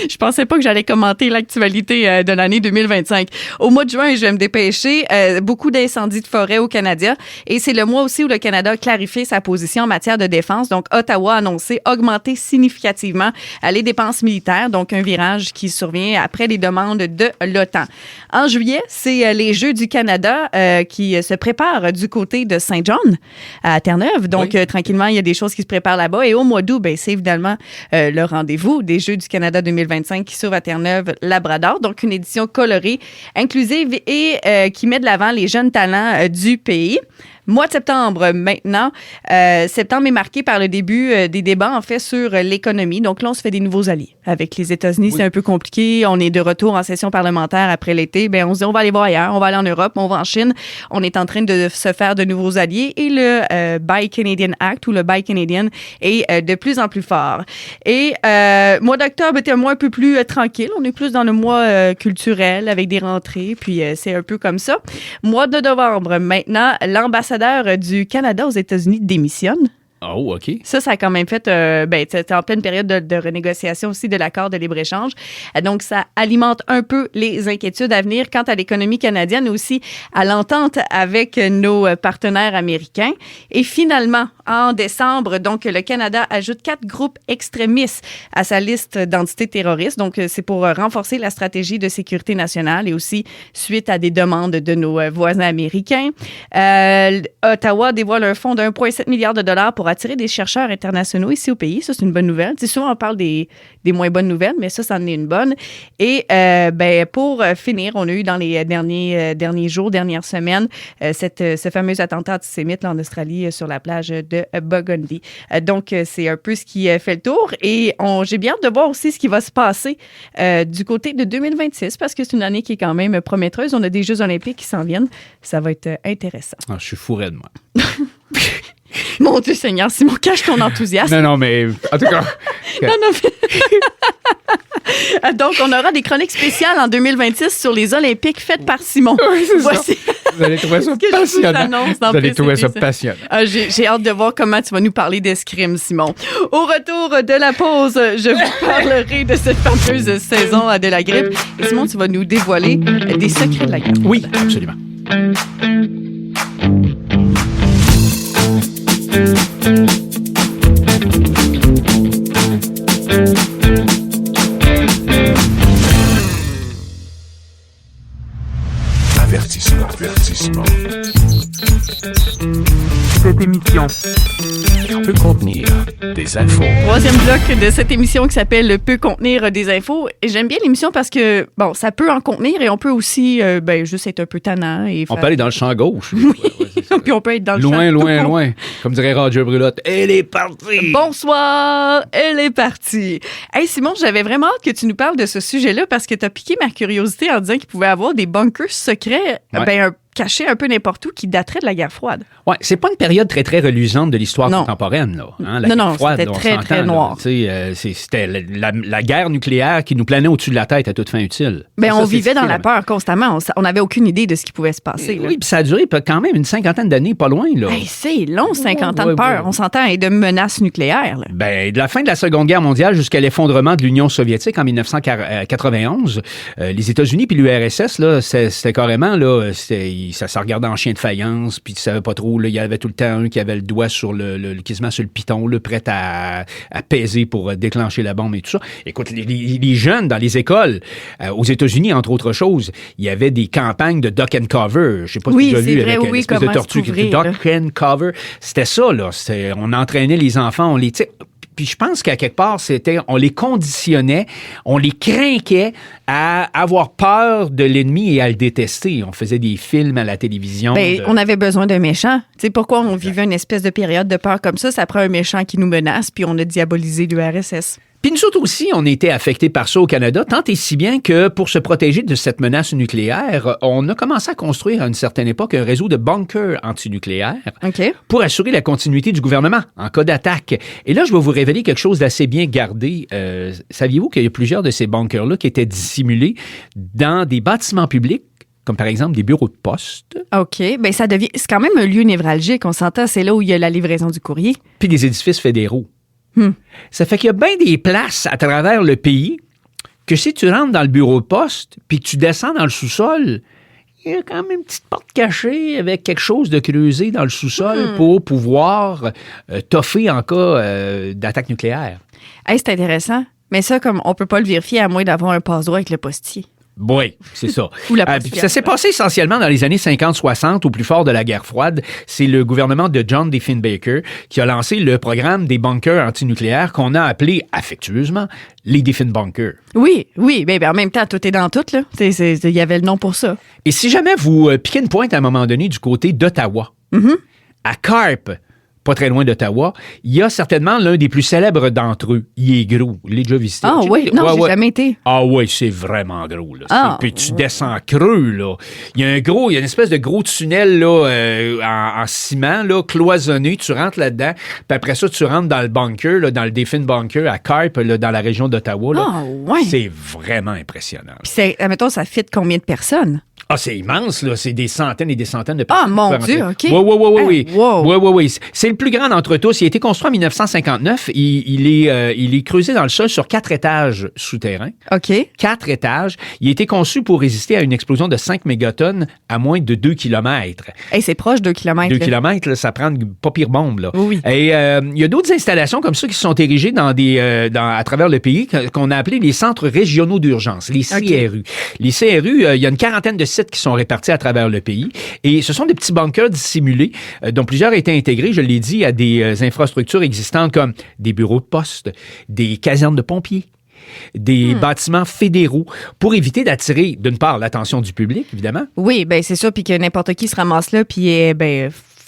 Je pensais pas que j'allais commenter l'actualité de l'année 2025. Au mois de juin, je vais me dépêcher. Beaucoup d'incendies de forêt au Canada. Et c'est le mois aussi où le Canada a clarifié sa position en matière de défense. Donc, Ottawa a annoncé augmenter significativement les dépenses militaires. Donc, un virage qui survient après les demandes de l'OTAN. En juillet, c'est les Jeux du Canada qui se préparent du côté de Saint John à Terre-Neuve. Donc, tranquillement, il y a des choses qui se préparent là-bas. Et au mois d'août, c'est évidemment le rendez-vous des Jeux du Canada 2025 qui s'ouvre à Terre-Neuve-Labrador. Donc, une édition colorée, inclusive et qui met de l'avant les jeunes talents du pays. Mois de septembre, maintenant. Septembre est marqué par le début des débats, en fait, sur l'économie. Donc là, on se fait des nouveaux alliés. Avec les États-Unis, c'est un peu compliqué. On est de retour en session parlementaire après l'été. On se dit, on va aller voir ailleurs. On va aller en Europe, on va en Chine. On est en train de se faire de nouveaux alliés. Et le Buy Canadian Act ou le Buy Canadian est de plus en plus fort. Et mois d'octobre était un mois un peu plus tranquille. On est plus dans le mois culturel avec des rentrées. Puis c'est un peu comme ça. Mois de novembre, maintenant, l'ambassadeur du Canada aux États-Unis démissionne. Oh, OK. Ça a quand même fait... c'était en pleine période de renégociation aussi de l'accord de libre-échange. Donc, ça alimente un peu les inquiétudes à venir quant à l'économie canadienne, aussi à l'entente avec nos partenaires américains. Et finalement, en décembre, donc, le Canada ajoute 4 groupes extrémistes à sa liste d'entités terroristes. Donc, c'est pour renforcer la stratégie de sécurité nationale et aussi suite à des demandes de nos voisins américains. Ottawa dévoile un fonds de 1,7 milliard de dollars pour attirer des chercheurs internationaux ici au pays. Ça, c'est une bonne nouvelle. Tu sais, souvent, on parle des moins bonnes nouvelles, mais ça en est une bonne. Et pour finir, on a eu dans les derniers jours, dernières semaines, ce fameux attentat antisémite là, en Australie sur la plage de Burgundy. Donc, c'est un peu ce qui fait le tour. Et j'ai bien hâte de voir aussi ce qui va se passer du côté de 2026 parce que c'est une année qui est quand même prometteuse. On a des Jeux olympiques qui s'en viennent. Ça va être intéressant. Ah, je suis fourré de moi. Mon Dieu Seigneur, Simon, cache ton enthousiasme. Non, mais en tout cas... Donc, on aura des chroniques spéciales en 2026 sur les Olympiques faites par Simon. Oui, c'est ça. Vous allez trouver ça passionnant. Vous allez trouver ça passionnant. J'ai hâte de voir comment tu vas nous parler d'escrime, Simon. Au retour de la pause, je vous parlerai de cette fameuse saison de la grippe. Et Simon, tu vas nous dévoiler des secrets de la grippe. Oui, absolument. Avertissement. Cette émission Peut contenir des infos. Troisième bloc de cette émission qui s'appelle Peut contenir des infos. Et j'aime bien l'émission parce que, bon, ça peut en contenir et on peut aussi juste être un peu tannant. On peut aller dans le champ gauche. Oui, puis on peut être dans le champ. Loin. Comme dirait Roger Brulotte, elle est partie! Bonsoir, elle est partie. Hey Simon, j'avais vraiment hâte que tu nous parles de ce sujet-là parce que tu as piqué ma curiosité en disant qu'il pouvait y avoir des bunkers secrets. Ouais. cachés un peu n'importe où qui dateraient de la guerre froide. Ouais, c'est pas une période très, très reluisante de l'histoire Non. contemporaine, là. Hein? La Non, guerre non, froide, c'était on très, s'entend, très là. noir. Tu sais, c'était la guerre nucléaire qui nous planait au-dessus de la tête à toute fin utile. Ben, Ça, on c'est vivait dans la difficile. peur constamment. On n'avait aucune idée de ce qui pouvait se passer. Là. Oui, puis ça a duré quand même une 50aine d'années, pas loin, là. Hey, c'est long, 50 ans de Ouais, peur. ouais. On s'entend, et de menaces nucléaires. Là. Ben, de la fin de la Seconde Guerre mondiale jusqu'à l'effondrement de l'Union soviétique en 1991, les États-Unis puis l'URSS, là, c'était carrément, là, ça se regardait en chien de faïence, puis tu savais pas trop, là, il y avait tout le temps un qui avait le doigt sur quasiment sur le piton, là, prêt à peser pour déclencher la bombe et tout ça. Écoute, les jeunes dans les écoles, aux États-Unis, entre autres choses, il y avait des campagnes de duck and cover. Je sais pas si Oui, tu as c'est vu vrai, avec oui, l'espèce de comment se tortue qui couvrir, duck and cover. C'était ça, là. On entraînait les enfants, on les... Puis je pense qu'à quelque part, on les conditionnait, on les craquait à avoir peur de l'ennemi et à le détester. On faisait des films à la télévision. Ben, on avait besoin d'un méchant. Tu sais, pourquoi on vivait une espèce de période de peur comme ça? Ça prend un méchant qui nous menace, puis on a diabolisé l'URSS. Puis nous autres aussi, on a été affectés par ça au Canada, tant et si bien que pour se protéger de cette menace nucléaire, on a commencé à construire à une certaine époque un réseau de bunkers antinucléaires OK. pour assurer la continuité du gouvernement en cas d'attaque. Et là, je vais vous révéler quelque chose d'assez bien gardé. Saviez-vous qu'il y a plusieurs de ces bunkers-là qui étaient dissimulés dans des bâtiments publics, comme par exemple des bureaux de poste, OK. Ben, c'est quand même un lieu névralgique. On s'entend, c'est là où il y a la livraison du courrier. puis des édifices fédéraux? Ça fait qu'il y a bien des places à travers le pays que si tu rentres dans le bureau de poste puis que tu descends dans le sous-sol, il y a quand même une petite porte cachée avec quelque chose de creusé dans le sous-sol pour pouvoir toffer en cas d'attaque nucléaire. Hey, c'est intéressant. Mais ça, comme on peut pas le vérifier à moins d'avoir un passe-droit avec le postier. Oui, c'est ça. Ou la Puis ça s'est passé essentiellement dans les années 50-60, au plus fort de la guerre froide. C'est le gouvernement de John Diefenbaker qui a lancé le programme des bunkers antinucléaires qu'on a appelé affectueusement les Diefenbunkers. Oui, ben, en même temps, tout est dans tout, là. Il y avait le nom pour ça. Et si jamais vous piquez une pointe à un moment donné du côté d'Ottawa, à Carp, pas très loin d'Ottawa, il y a certainement l'un des plus célèbres d'entre eux. Il est gros. Il l'a déjà visité. Ah oui, non, j'ai jamais été. Ah oui, c'est vraiment gros. Là. Ah. Puis tu descends creux, là. Il y a une espèce de gros tunnel là, en ciment, là, cloisonné. Tu rentres là-dedans, puis après ça, tu rentres dans le bunker, là, dans le Diefenbunker à Carp, là, dans la région d'Ottawa. Là. Ah, ouais. C'est vraiment impressionnant. Puis, admettons, ça fit combien de personnes? Ah, c'est immense, là. C'est des centaines et des centaines de personnes. Ah, mon qui peuvent Dieu, rentrer. OK. Oui. Hey, wow. Oui. C'est le plus grand d'entre tous. Il a été construit en 1959. Il est creusé dans le sol sur 4 étages souterrains. OK. 4 étages. Il a été conçu pour résister à une explosion de 5 mégatonnes à moins de 2 km. Hey, c'est proche de 2 km. 2 km, là, ça prend une pas pire bombe. Là. Oui. Et il y a d'autres installations comme ça qui se sont érigées à travers le pays qu'on a appelé les centres régionaux d'urgence, les CRU. Les CRU, il y a une quarantaine de sites qui sont répartis à travers le pays. Et ce sont des petits bunkers dissimulés dont plusieurs étaient intégrés, je l'ai dit, à des infrastructures existantes comme des bureaux de poste, des casernes de pompiers, des bâtiments fédéraux pour éviter d'attirer, d'une part, l'attention du public, évidemment. Oui, ben c'est ça, puis que n'importe qui se ramasse là, puis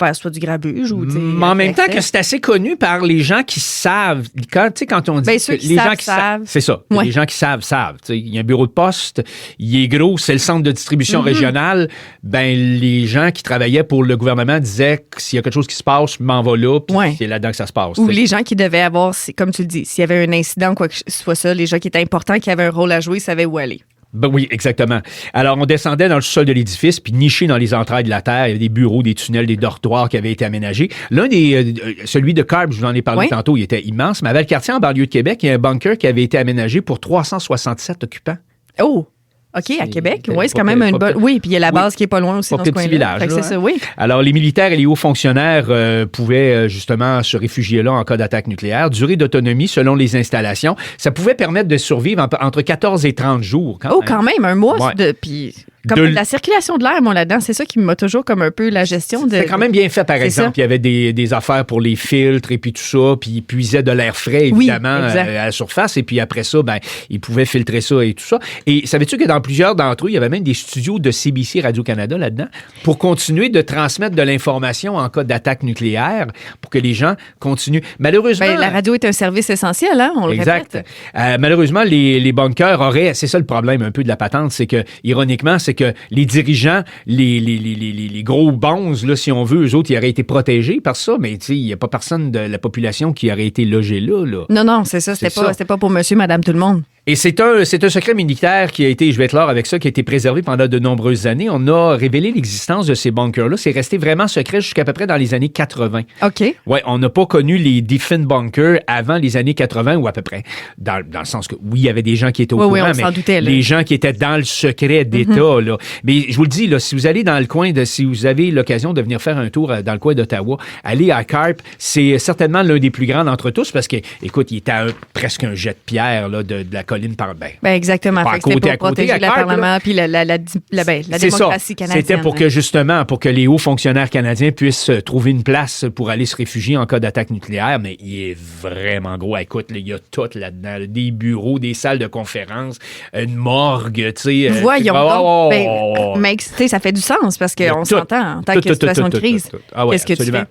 faire soit du grabuge ou... Mais en même temps que c'est assez connu par les gens qui savent. Quand on dit ben, ceux que qui les savent, gens qui savent. C'est ça. Ouais. Les gens qui savent. Il y a un bureau de poste, il est gros, c'est le centre de distribution régionale. Ben, les gens qui travaillaient pour le gouvernement disaient que s'il y a quelque chose qui se passe, je m'en vais là, puis c'est là-dedans que ça se passe. Ou les gens qui devaient avoir, comme tu le dis, s'il y avait un incident ou quoi que ce soit ça, les gens qui étaient importants, qui avaient un rôle à jouer, savaient où aller. Ben oui, exactement. Alors, on descendait dans le sous-sol de l'édifice, puis niché dans les entrailles de la terre, il y avait des bureaux, des tunnels, des dortoirs qui avaient été aménagés. Celui de Carp, je vous en ai parlé tantôt, il était immense, mais à Valcartier, en banlieue de Québec, il y a un bunker qui avait été aménagé pour 367 occupants. Oh! OK, à Québec, oui, c'est quand même une bonne... Oui, puis il y a la base qui est pas loin aussi dans ce petit coin-là. village. Fait que c'est ça, oui. Alors, les militaires et les hauts fonctionnaires pouvaient justement se réfugier là en cas d'attaque nucléaire. Durée d'autonomie, selon les installations, ça pouvait permettre de survivre entre 14 et 30 jours. Quand même, un mois. Ouais. Puis comme la circulation de l'air, moi, là-dedans, c'est ça qui m'a toujours comme un peu la gestion de... C'est quand même bien fait, par exemple. Ça. Il y avait des affaires pour les filtres et puis tout ça, puis ils puisaient de l'air frais, évidemment, à la surface, et puis après ça, ben, ils pouvaient filtrer ça et tout ça. Et savais-tu que dans dans plusieurs d'entre eux, il y avait même des studios de CBC Radio-Canada là-dedans pour continuer de transmettre de l'information en cas d'attaque nucléaire pour que les gens continuent. Malheureusement... Ben, la radio est un service essentiel, hein, on le exact. répète. Malheureusement, les bunkers auraient... C'est ça le problème un peu de la patente, c'est que, ironiquement, c'est que les dirigeants, les gros bonzes, là, si on veut, eux autres, ils auraient été protégés par ça, mais il n'y a pas personne de la population qui aurait été logé là. Non, c'est ça. C'était pas pour monsieur, madame, tout le monde. Et c'est un secret militaire qui a été, je vais être clair avec ça, qui a été préservé pendant de nombreuses années. On a révélé l'existence de ces bunkers-là. C'est resté vraiment secret jusqu'à peu près dans les années 80. OK. Ouais, on n'a pas connu les Diffin bunkers avant les années 80 ou à peu près. Dans le sens que, oui, il y avait des gens qui étaient au courant, on mais s'en doutait, là. les gens qui étaient dans le secret d'État, là. Mais je vous le dis, là, si vous allez dans le coin si vous avez l'occasion de venir faire un tour dans le coin d'Ottawa, aller à Carp, c'est certainement l'un des plus grands d'entre tous parce que, écoute, il était presque un jet de pierre, là, de la colline par exactement. Pas fait que c'était pour protéger le Parlement puis la démocratie canadienne. C'était pour que, justement, pour que les hauts fonctionnaires canadiens puissent trouver une place pour aller se réfugier en cas d'attaque nucléaire, mais il est vraiment gros. Écoute, il y a tout là-dedans. Là, des bureaux, des salles de conférence, une morgue, tu sais. Voyons donc. Mais tu sais, ça fait du sens parce qu'on s'entend en tant que situation de crise. Qu'est-ce que tu fais?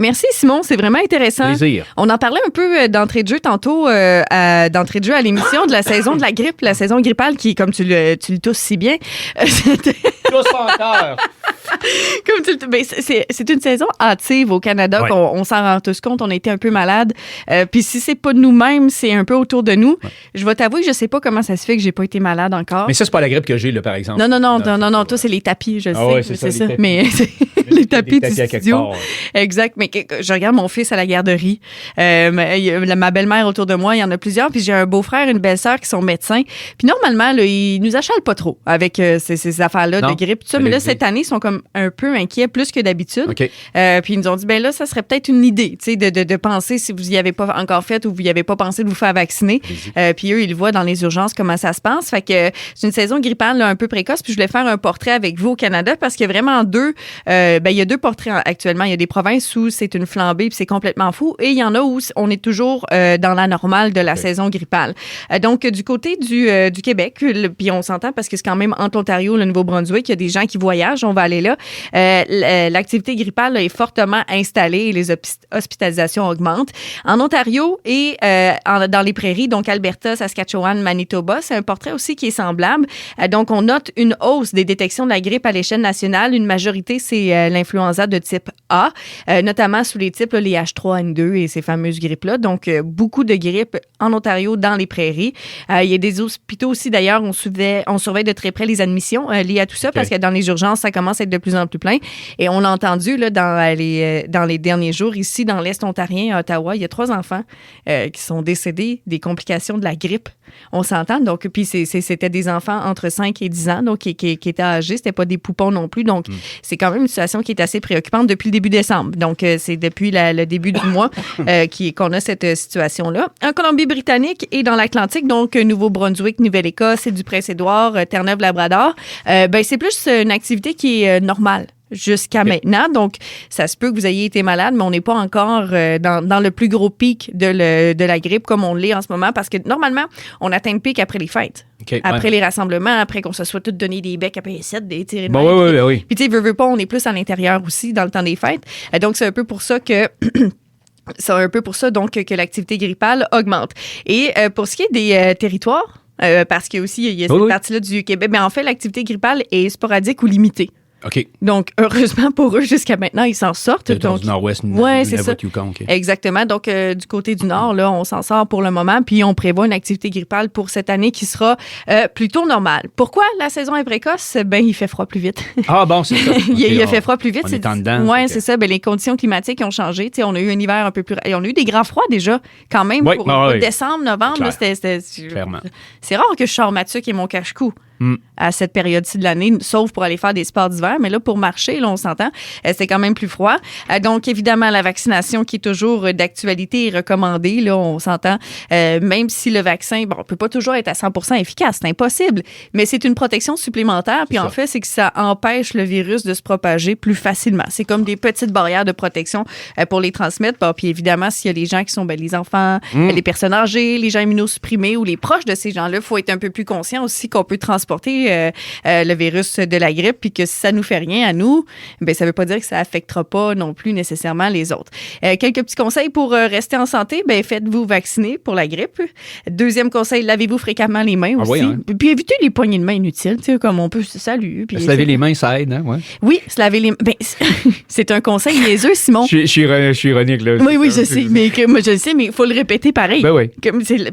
Merci, Simon. C'est vraiment intéressant. Plaisir. On en parlait un peu d'entrée de jeu tantôt, d'entrée de jeu à l'émission de la saison de la grippe, la saison grippale qui, comme tu le tousses si bien, Tous encore. C'est une saison hâtive au Canada. Ouais. On s'en rend tous compte. On a été un peu malades. Puis si c'est pas de nous-mêmes, c'est un peu autour de nous. Ouais. Je vais t'avouer que je sais pas comment ça se fait que j'ai pas été malade encore. Mais ça, c'est pas la grippe que j'ai, là, par exemple. Non. Toi, c'est les tapis, je sais. Ouais, c'est ça. Mais les tapis du studio. Part, ouais. Exact. Mais je regarde mon fils à la garderie. Ma belle-mère autour de moi, il y en a plusieurs. Puis j'ai un beau-frère, une belle-sœur qui sont médecins. Puis normalement, là, ils nous achalent pas trop avec ces affaires-là de grippe. Tout ça. Mais là, cette année, ils sont comme un peu inquiets, plus que d'habitude. Okay. Puis ils nous ont dit, ben là, ça serait peut-être une idée, tu sais, de penser si vous n'y avez pas encore fait ou vous n'y avez pas pensé de vous faire vacciner. Puis eux, ils voient dans les urgences comment ça se passe. Fait que c'est une saison grippale là, un peu précoce. Puis je voulais faire un portrait avec vous au Canada parce qu'il y a vraiment il y a deux portraits actuellement. Il y a des provinces où c'est une flambée puis c'est complètement fou. Et il y en a où on est toujours dans la normale de la saison grippale. Donc, du côté du Québec, puis on s'entend parce que c'est quand même entre l'Ontario et le Nouveau-Brunswick, il y a des gens qui voyagent. On va aller là. L'activité grippale là, est fortement installée et les hospitalisations augmentent. En Ontario et dans les prairies, donc Alberta, Saskatchewan, Manitoba, c'est un portrait aussi qui est semblable. Donc, on note une hausse des détections de la grippe à l'échelle nationale. Une majorité, c'est l'influenza de type A, notamment sous les types, là, les H3N2 et ces fameuses grippes-là. Donc, beaucoup de grippe en Ontario, dans les prairies. Il y a des hôpitaux aussi, d'ailleurs, on surveille de très près les admissions liées à tout ça parce que dans les urgences, ça commence à être de plus en plus plein. Et on l'a entendu là, dans les derniers jours, ici, dans l'Est ontarien, à Ottawa, il y a 3 enfants qui sont décédés des complications de la grippe. On s'entend. Donc, puis c'était des enfants entre 5 et 10 ans, donc qui étaient âgés. C'était pas des poupons non plus. Donc, c'est quand même une situation qui est assez préoccupante depuis le début décembre. Donc, c'est depuis le début du mois qu'on a cette situation-là. En Colombie-Britannique et dans l'Atlantique, donc Nouveau-Brunswick, Nouvelle-Écosse et du Prince-Édouard, Terre-Neuve-Labrador, c'est plus une activité qui est normale jusqu'à maintenant. Donc, ça se peut que vous ayez été malade, mais on n'est pas encore dans le plus gros pic de la grippe comme on l'est en ce moment parce que normalement, on atteint le pic après les fêtes. Après les rassemblements, après qu'on se soit tous donné des becs après les 7, des tirés de oui. Puis, tu sais, veux pas, on est plus à l'intérieur aussi dans le temps des fêtes. Donc, c'est un peu pour ça que... C'est un peu pour ça, donc, que l'activité grippale augmente. Et pour ce qui est des territoires, parce qu'il y a aussi il y a cette partie-là du Québec, mais en fait, l'activité grippale est sporadique ou limitée. OK. Donc, heureusement pour eux, jusqu'à maintenant, ils s'en sortent. Dans le nord-ouest, c'est ça. Yukon, okay. Exactement. Donc, du côté du nord, là, on s'en sort pour le moment, puis on prévoit une activité grippale pour cette année qui sera plutôt normale. Pourquoi la saison est précoce? Ben, il fait froid plus vite. Ah bon, c'est ça. Okay, il a fait froid plus vite. On est en dedans. Oui, c'est ça. Ben, les conditions climatiques ont changé. T'sais, on a eu un hiver un peu plus... On a eu des grands froids déjà, quand même, pour décembre, novembre. Là, Clairement. C'est rare que je sors ma tuque et mon cache-cou. À cette période-ci de l'année, sauf pour aller faire des sports d'hiver. Mais là, pour marcher, là, on s'entend, c'est quand même plus froid. Donc, évidemment, la vaccination qui est toujours d'actualité est recommandée. Là, on s'entend, même si le vaccin, on peut pas toujours être à 100% efficace, c'est impossible, mais c'est une protection supplémentaire. Puis en fait, c'est que ça empêche le virus de se propager plus facilement. C'est comme des petites barrières de protection pour les transmettre. Puis évidemment, s'il y a les gens qui sont les enfants, les personnes âgées, les gens immunosupprimés ou les proches de ces gens-là, il faut être un peu plus conscient aussi qu'on peut transmettre transporter le virus de la grippe, puis que si ça nous fait rien à nous, ben ça veut pas dire que ça affectera pas non plus nécessairement les autres. Quelques petits conseils pour rester en santé, ben faites-vous vacciner pour la grippe. Deuxième conseil, lavez-vous fréquemment les mains aussi. Oui, hein? Puis évitez les poignées de main inutiles, tu sais, comme on peut se saluer. Puis Se laver les mains, ça aide, hein? Ouais. Oui, se laver les mains. Ben, c'est un conseil niaiseux, Simon. Je suis ironique, là. Oui, je sais, mais moi je le sais, mais il faut le répéter pareil. Ben oui.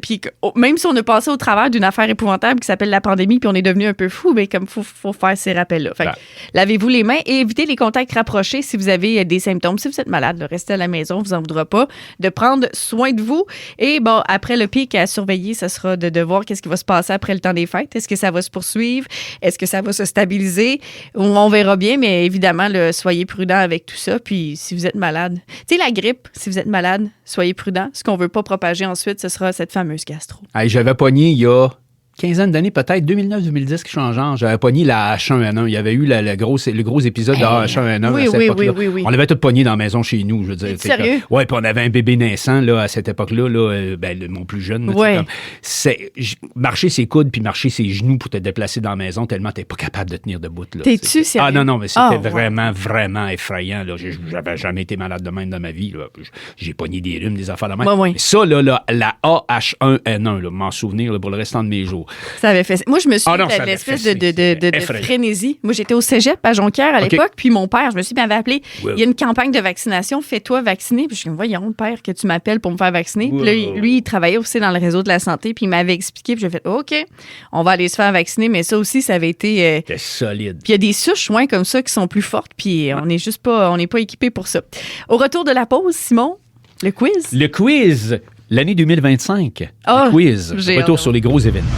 Puis même si on a passé au travers d'une affaire épouvantable qui s'appelle la pandémie, puis on est devenu un peu fou, ben comme faut faire ces rappels-là. Fait que, lavez-vous les mains et évitez les contacts rapprochés si vous avez des symptômes. Si vous êtes malade, là, restez à la maison, vous en voudra pas, de prendre soin de vous. Et bon, après le pic à surveiller, ce sera de voir qu'est-ce qui va se passer après le temps des fêtes. Est-ce que ça va se poursuivre? Est-ce que ça va se stabiliser? On verra bien, mais évidemment, soyez prudents avec tout ça. Puis si vous êtes malade, tu sais, la grippe, si vous êtes malade, soyez prudents. Ce qu'on veut pas propager ensuite, ce sera cette fameuse gastro. Hey, j'avais pogné il y a quinzaine d'années, peut-être 2009-2010, quelque chose en genre. J'avais pogné la H1N1. Il y avait eu le gros épisode de H1N1 à cette époque-là. Oui. On avait tout pogné dans la maison chez nous, je veux dire. Sérieux? Oui, puis on avait un bébé naissant là, à cette époque-là, mon plus jeune. Là, marcher ses coudes puis marcher ses genoux pour te déplacer dans la maison tellement t'es pas capable de tenir debout. Là. T'es-tu sérieux? Ah non, mais c'était vraiment effrayant. Là. J'avais jamais été malade de même dans ma vie. Là. J'ai pogné des rhumes, des affaires de même. Ouais. Mais ça, là, la AH1N1, m'en souvenir là, pour le restant de mes jours. Ça avait fait. Moi, je me suis Ah non, dit ça avait l'espèce fait, de frénésie. Moi, j'étais au cégep à Jonquière à l'époque, puis mon père, je me suis dit, m'avait appelé. Il y a une campagne de vaccination, fais-toi vacciner. Puis je suis comme, voyons, père, que tu m'appelles pour me faire vacciner. Puis là, lui, il travaillait aussi dans le réseau de la santé, puis il m'avait expliqué, puis j'ai fait, OK, on va aller se faire vacciner. Mais ça aussi, ça avait été. C'était solide. Puis il y a des souches, comme ça, qui sont plus fortes, puis on n'est pas équipé pour ça. Au retour de la pause, Simon, le quiz. Le quiz, l'année 2025. Oh, le quiz. j'ai Retour hâte. sur les gros événements.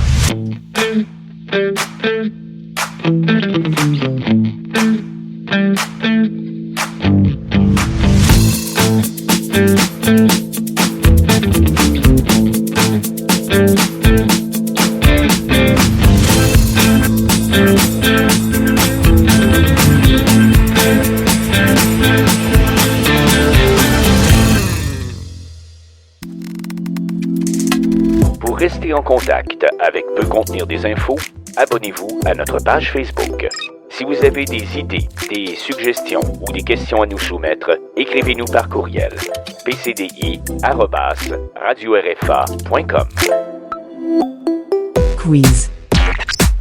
Pour rester en contact avec Peut contenir des infos, abonnez-vous à notre page Facebook. Si vous avez des idées, des suggestions ou des questions à nous soumettre, écrivez-nous par courriel pcdi@radio-rfa.com. Quiz.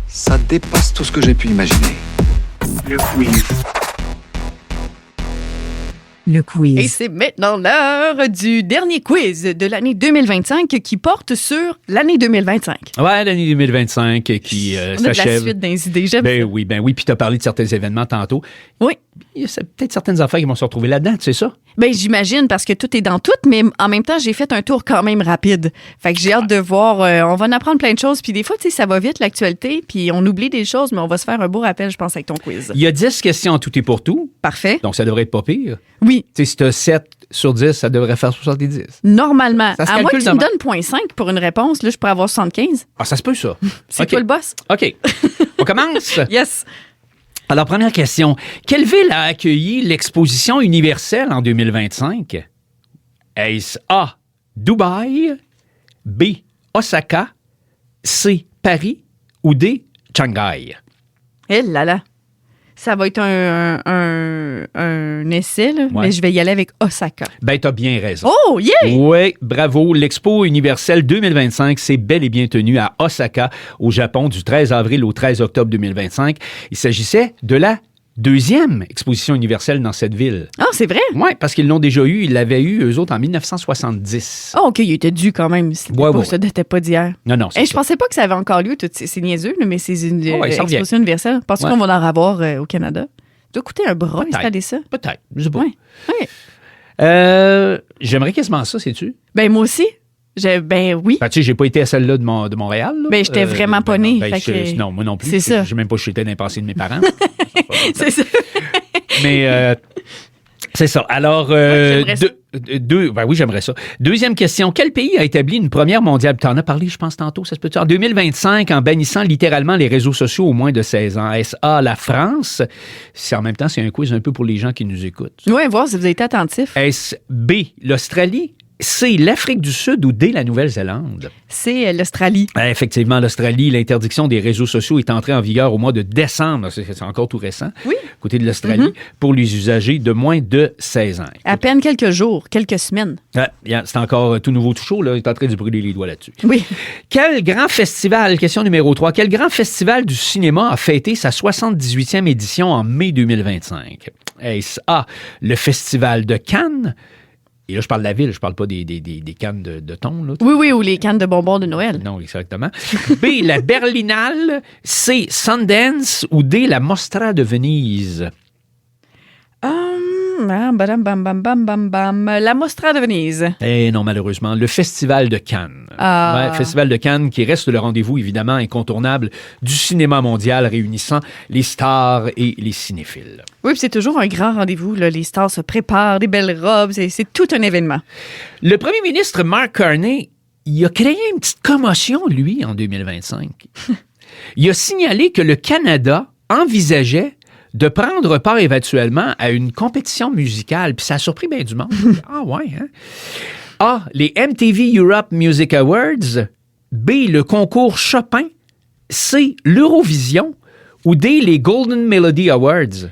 Ça dépasse tout ce que j'ai pu imaginer. Le quiz. Le Et quiz. c'est maintenant l'heure du dernier quiz de l'année 2025 qui porte sur l'année 2025. Ouais, l'année 2025 qui On a de la s'achève. suite des idées, j'aime ça. Ben oui. Puis tu as parlé de certains événements tantôt. Oui. Il y a peut-être certaines affaires qui vont se retrouver là-dedans, tu sais ça? Ben j'imagine parce que tout est dans tout, mais en même temps, j'ai fait un tour quand même rapide. Fait que j'ai hâte de voir. On va en apprendre plein de choses. Puis des fois, tu sais, ça va vite, l'actualité. Puis on oublie des choses, mais on va se faire un beau rappel, je pense, avec ton quiz. Il y a 10 questions en tout et pour tout, Parfait. donc ça devrait être pas pire. Oui, Tu sais, si tu as 7 sur 10, ça devrait faire 70. normalement. Ça se À moins que calcule tu me de donnes 0.5 pour une réponse, là, je pourrais avoir 75. Ah, ça se peut, ça. C'est OK. toi le boss? OK. On commence? Yes. Alors, première question. Quelle ville a accueilli l'exposition universelle en 2025? Est-ce A, Dubaï, B, Osaka, C, Paris ou D, Shanghai? Eh là là. Ça va être un essai, là, Ouais. mais je vais y aller avec Osaka. Ben, t'as bien raison. Oh, yeah! Oui, bravo. L'Expo universelle 2025 s'est bel et bien tenue à Osaka, au Japon, du 13 avril au 13 octobre 2025. Il s'agissait de la deuxième exposition universelle dans cette ville. Ah, c'est vrai? Oui, parce qu'ils l'ont déjà eu. Ils l'avaient eu, eux autres, en 1970. Ah, OK, il était dû quand même. C'était Ouais, pas, ouais. Ça datait pas d'hier. Non, non, c'est Je ça. pensais pas que ça avait encore lieu. C'est niaiseux, là, mais c'est une ouais, ça revient. exposition universelle. Penses-tu Ouais. qu'on va en avoir au Canada? Ça doit coûter un bras Peut-être. installer ça. Peut-être, je sais pas. Ouais. Ouais. J'aimerais quasiment ça, sais-tu? Ben, moi aussi. Ben oui. Tu sais, j'ai pas été à celle-là de Montréal. Là. Ben, j'étais vraiment pas née, fait que- non, moi non plus. c'est ça. J'ai même pas chuté dans les pensées de mes parents. C'est ça. Mais c'est ça. Alors, j'aimerais ça. ben oui, j'aimerais ça. Deuxième question. Quel pays a établi une première mondiale? Tu en as parlé, je pense, tantôt, ça se peut-tu? En 2025, en bannissant littéralement les réseaux sociaux au moins de 16 ans. Est-ce A, la France? En même temps, c'est un quiz un peu pour les gens qui nous écoutent. Ouais, voir si vous avez été attentif. Est-ce B, l'Australie? C, l'Afrique du Sud ou D, la Nouvelle-Zélande? C'est l'Australie. Effectivement, l'Australie, l'interdiction des réseaux sociaux est entrée en vigueur au mois de décembre. C'est encore tout récent. Oui. Côté de l'Australie, pour les usagers de moins de 16 ans. À peine quelques jours, quelques semaines. C'est encore tout nouveau, tout chaud. Là. Il est en train de brûler les doigts là-dessus. Oui. Quel grand festival, question numéro 3, quel grand festival du cinéma a fêté sa 78e édition en mai 2025? Est-ce A, le Festival de Cannes? Et là, je parle de la ville, je parle pas des cannes de thon. Là. Oui, ou les cannes de bonbons de Noël. Non, exactement. B, la Berlinale. C, Sundance. Ou D, la Mostra de Venise. La Mostra de Venise. Eh non, malheureusement, le Festival de Cannes. Ah. Ouais, Festival de Cannes qui reste le rendez-vous, évidemment, incontournable du cinéma mondial réunissant les stars et les cinéphiles. Oui, puis c'est toujours un grand rendez-vous. Là. Les stars se préparent, des belles robes, c'est tout un événement. Le premier ministre Mark Carney, il a créé une petite commotion, lui, en 2025. Il a signalé que le Canada envisageait de prendre part éventuellement à une compétition musicale. Puis ça a surpris bien du monde. Ah ouais, hein? A, les MTV Europe Music Awards. B, le concours Chopin. C, l'Eurovision. Ou D, les Golden Melody Awards.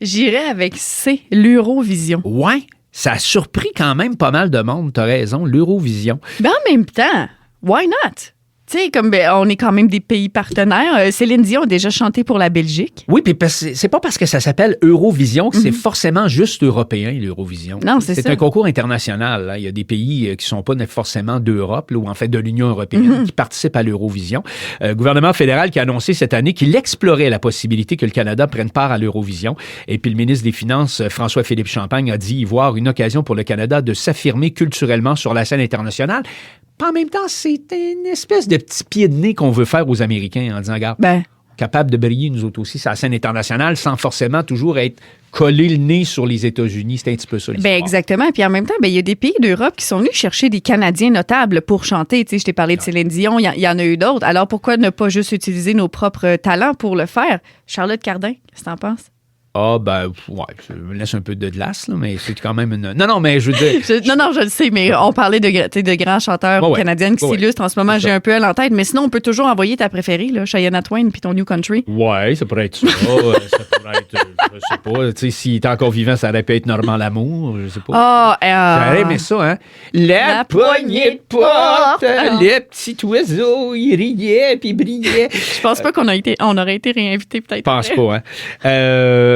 J'irais avec C, l'Eurovision. Ouais, ça a surpris quand même pas mal de monde, t'as raison, l'Eurovision. Mais en même temps, why not? Tu sais, comme on est quand même des pays partenaires. Céline Dion a déjà chanté pour la Belgique. Oui, puis c'est pas parce que ça s'appelle Eurovision que c'est forcément juste européen, l'Eurovision. Non, c'est ça. C'est un concours international. Là. Il y a des pays qui sont pas forcément d'Europe, là, ou en fait de l'Union européenne, qui participent à l'Eurovision. Le gouvernement fédéral qui a annoncé cette année qu'il explorait la possibilité que le Canada prenne part à l'Eurovision. Et puis le ministre des Finances, François-Philippe Champagne, a dit y voir une occasion pour le Canada de s'affirmer culturellement sur la scène internationale. En même temps, c'est une espèce de petit pied de nez qu'on veut faire aux Américains en disant, regarde, capable de briller, nous autres aussi, sur la scène internationale, sans forcément toujours être collé le nez sur les États-Unis. C'est un petit peu ça, l'histoire. Exactement. Puis en même temps, il y a des pays d'Europe qui sont venus chercher des Canadiens notables pour chanter. Tu sais, je t'ai parlé de Céline Dion, il y en a eu d'autres. Alors pourquoi ne pas juste utiliser nos propres talents pour le faire? Charlotte Cardin, qu'est-ce que t'en penses? Ah, ben, ouais, je me laisse un peu de glace, là, mais c'est quand même une... Non, mais je veux dire... je le sais, mais on parlait de grands chanteurs canadiennes qui s'illustrent. En ce moment, j'ai un peu elle en tête, mais sinon, on peut toujours envoyer ta préférée, là, Shania Twain puis ton New Country. Ouais, ça pourrait être ça. Ça pourrait être, je sais pas, tu sais, s'il est encore vivant, ça aurait pu être Normand Lamour, je sais pas. J'aurais aimé ça, hein? La poignée de porte, le petit oiseau, il riait puis brillait. Je pense pas qu'on aurait été réinvité, peut-être. Je pense pas, hein?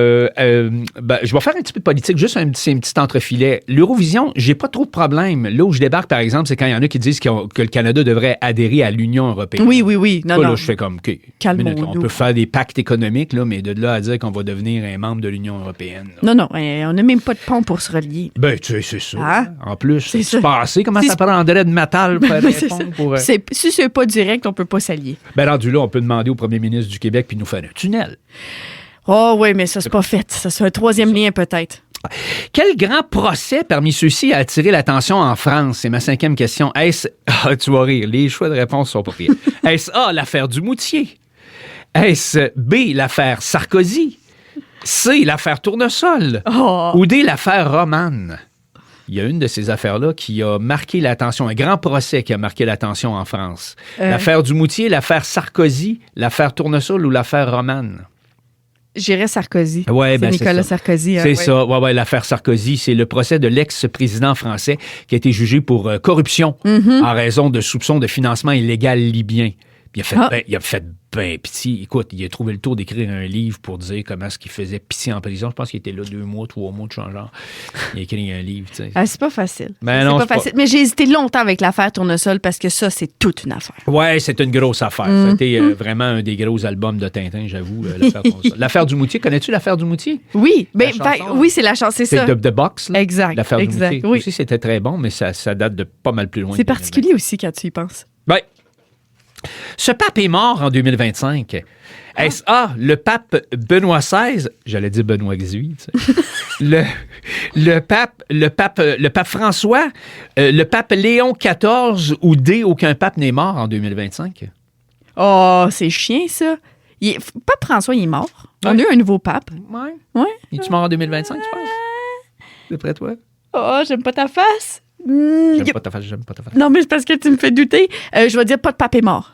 Je vais faire un petit peu de politique, juste un petit entrefilet. L'Eurovision, j'ai pas trop de problème. Là où je débarque, par exemple, c'est quand il y en a qui disent que le Canada devrait adhérer à l'Union européenne. Oui. Non. Là, je fais comme, OK, calmons-nous. On peut faire des pactes économiques, là, mais de là à dire qu'on va devenir un membre de l'Union européenne. Là. Non, on n'a même pas de pont pour se relier. Ben, tu sais, c'est ça. Hein? En plus, c'est passé. Comment ça prendrait de matal pour faire un pont pour... Si c'est pas direct, on peut pas s'allier. Ben, rendu là, on peut demander au premier ministre du Québec puis nous faire un tunnel. Oh oui, mais ça, c'est pas fait. Ça, c'est un troisième lien, peut-être. Quel grand procès parmi ceux-ci a attiré l'attention en France? C'est ma 5e question. Est-ce... tu vas rire, les choix de réponse sont pas pris. Est-ce A, l'affaire du Moutier? Est-ce B, l'affaire Sarkozy? C, l'affaire Tournesol? Ou D, l'affaire Romane? Il y a une de ces affaires-là qui a marqué l'attention, un grand procès qui a marqué l'attention en France. L'affaire du Moutier, l'affaire Sarkozy, l'affaire Tournesol ou l'affaire Romane? J'irais Sarkozy. Ouais, c'est Nicolas Sarkozy. C'est ça. Ouais, l'affaire Sarkozy, c'est le procès de l'ex-président français qui a été jugé pour corruption en raison de soupçons de financement illégal libyen. Puis il a fait ben pitié. Écoute, il a trouvé le tour d'écrire un livre pour dire comment est-ce qu'il faisait pitié en prison. Je pense qu'il était là 2 mois, 3 mois de changeant. Il a écrit un livre, tu sais. C'est pas facile. C'est pas facile. Mais j'ai hésité longtemps avec l'affaire Tournesol parce que ça, c'est toute une affaire. Ouais, c'est une grosse affaire. C'était vraiment un des gros albums de Tintin, j'avoue, l'affaire Tournesol. L'affaire du Moutier, connais-tu l'affaire du Moutier? Oui. Oui, c'est la chanson, c'est ça. C'est The Box, là. Exact. L'affaire du Moutier. Oui. Aussi, c'était très bon, mais ça date de pas mal plus loin. C'est particulier aussi quand tu y penses. Ben, ce pape est mort en 2025. Est-ce A, le pape Benoît XVI, j'allais dire Benoît XVIII, tu sais. le pape François, le pape Léon XIV ou D, aucun pape n'est mort en 2025? Oh, c'est chiant, ça. Pape François, il est mort. Ouais. On a eu un nouveau pape. Ouais. Es-tu mort en 2025, tu penses? D'après toi? Oh, j'aime pas ta face. J'aime pas ta face. Non, mais c'est parce que tu me fais douter. Je vais dire pas de pape est mort.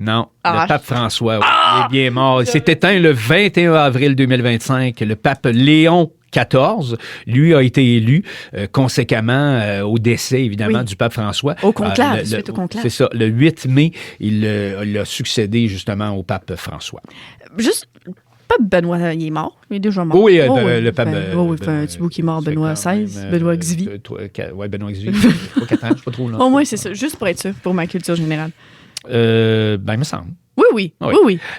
Non, Ah. le pape François il est bien mort. Il s'est éteint le 21 avril 2025. Le pape Léon XIV, lui, a été élu conséquemment au décès, évidemment, Oui. du pape François. Au conclave, suite au conclave. C'est ça. Le 8 mai, il a succédé justement au pape François. Juste, pape Benoît, il est mort. Il est déjà mort. Oui, Oh, le pape... oui, il fait un petit bout qui est mort, Benoît XVI, Benoît XVI. Oui, Benoît XVI. Pas 4 ans, je sais pas trop. Là. Au moins, c'est ça. Juste pour être sûr, pour ma culture générale. Il me semble. Oui.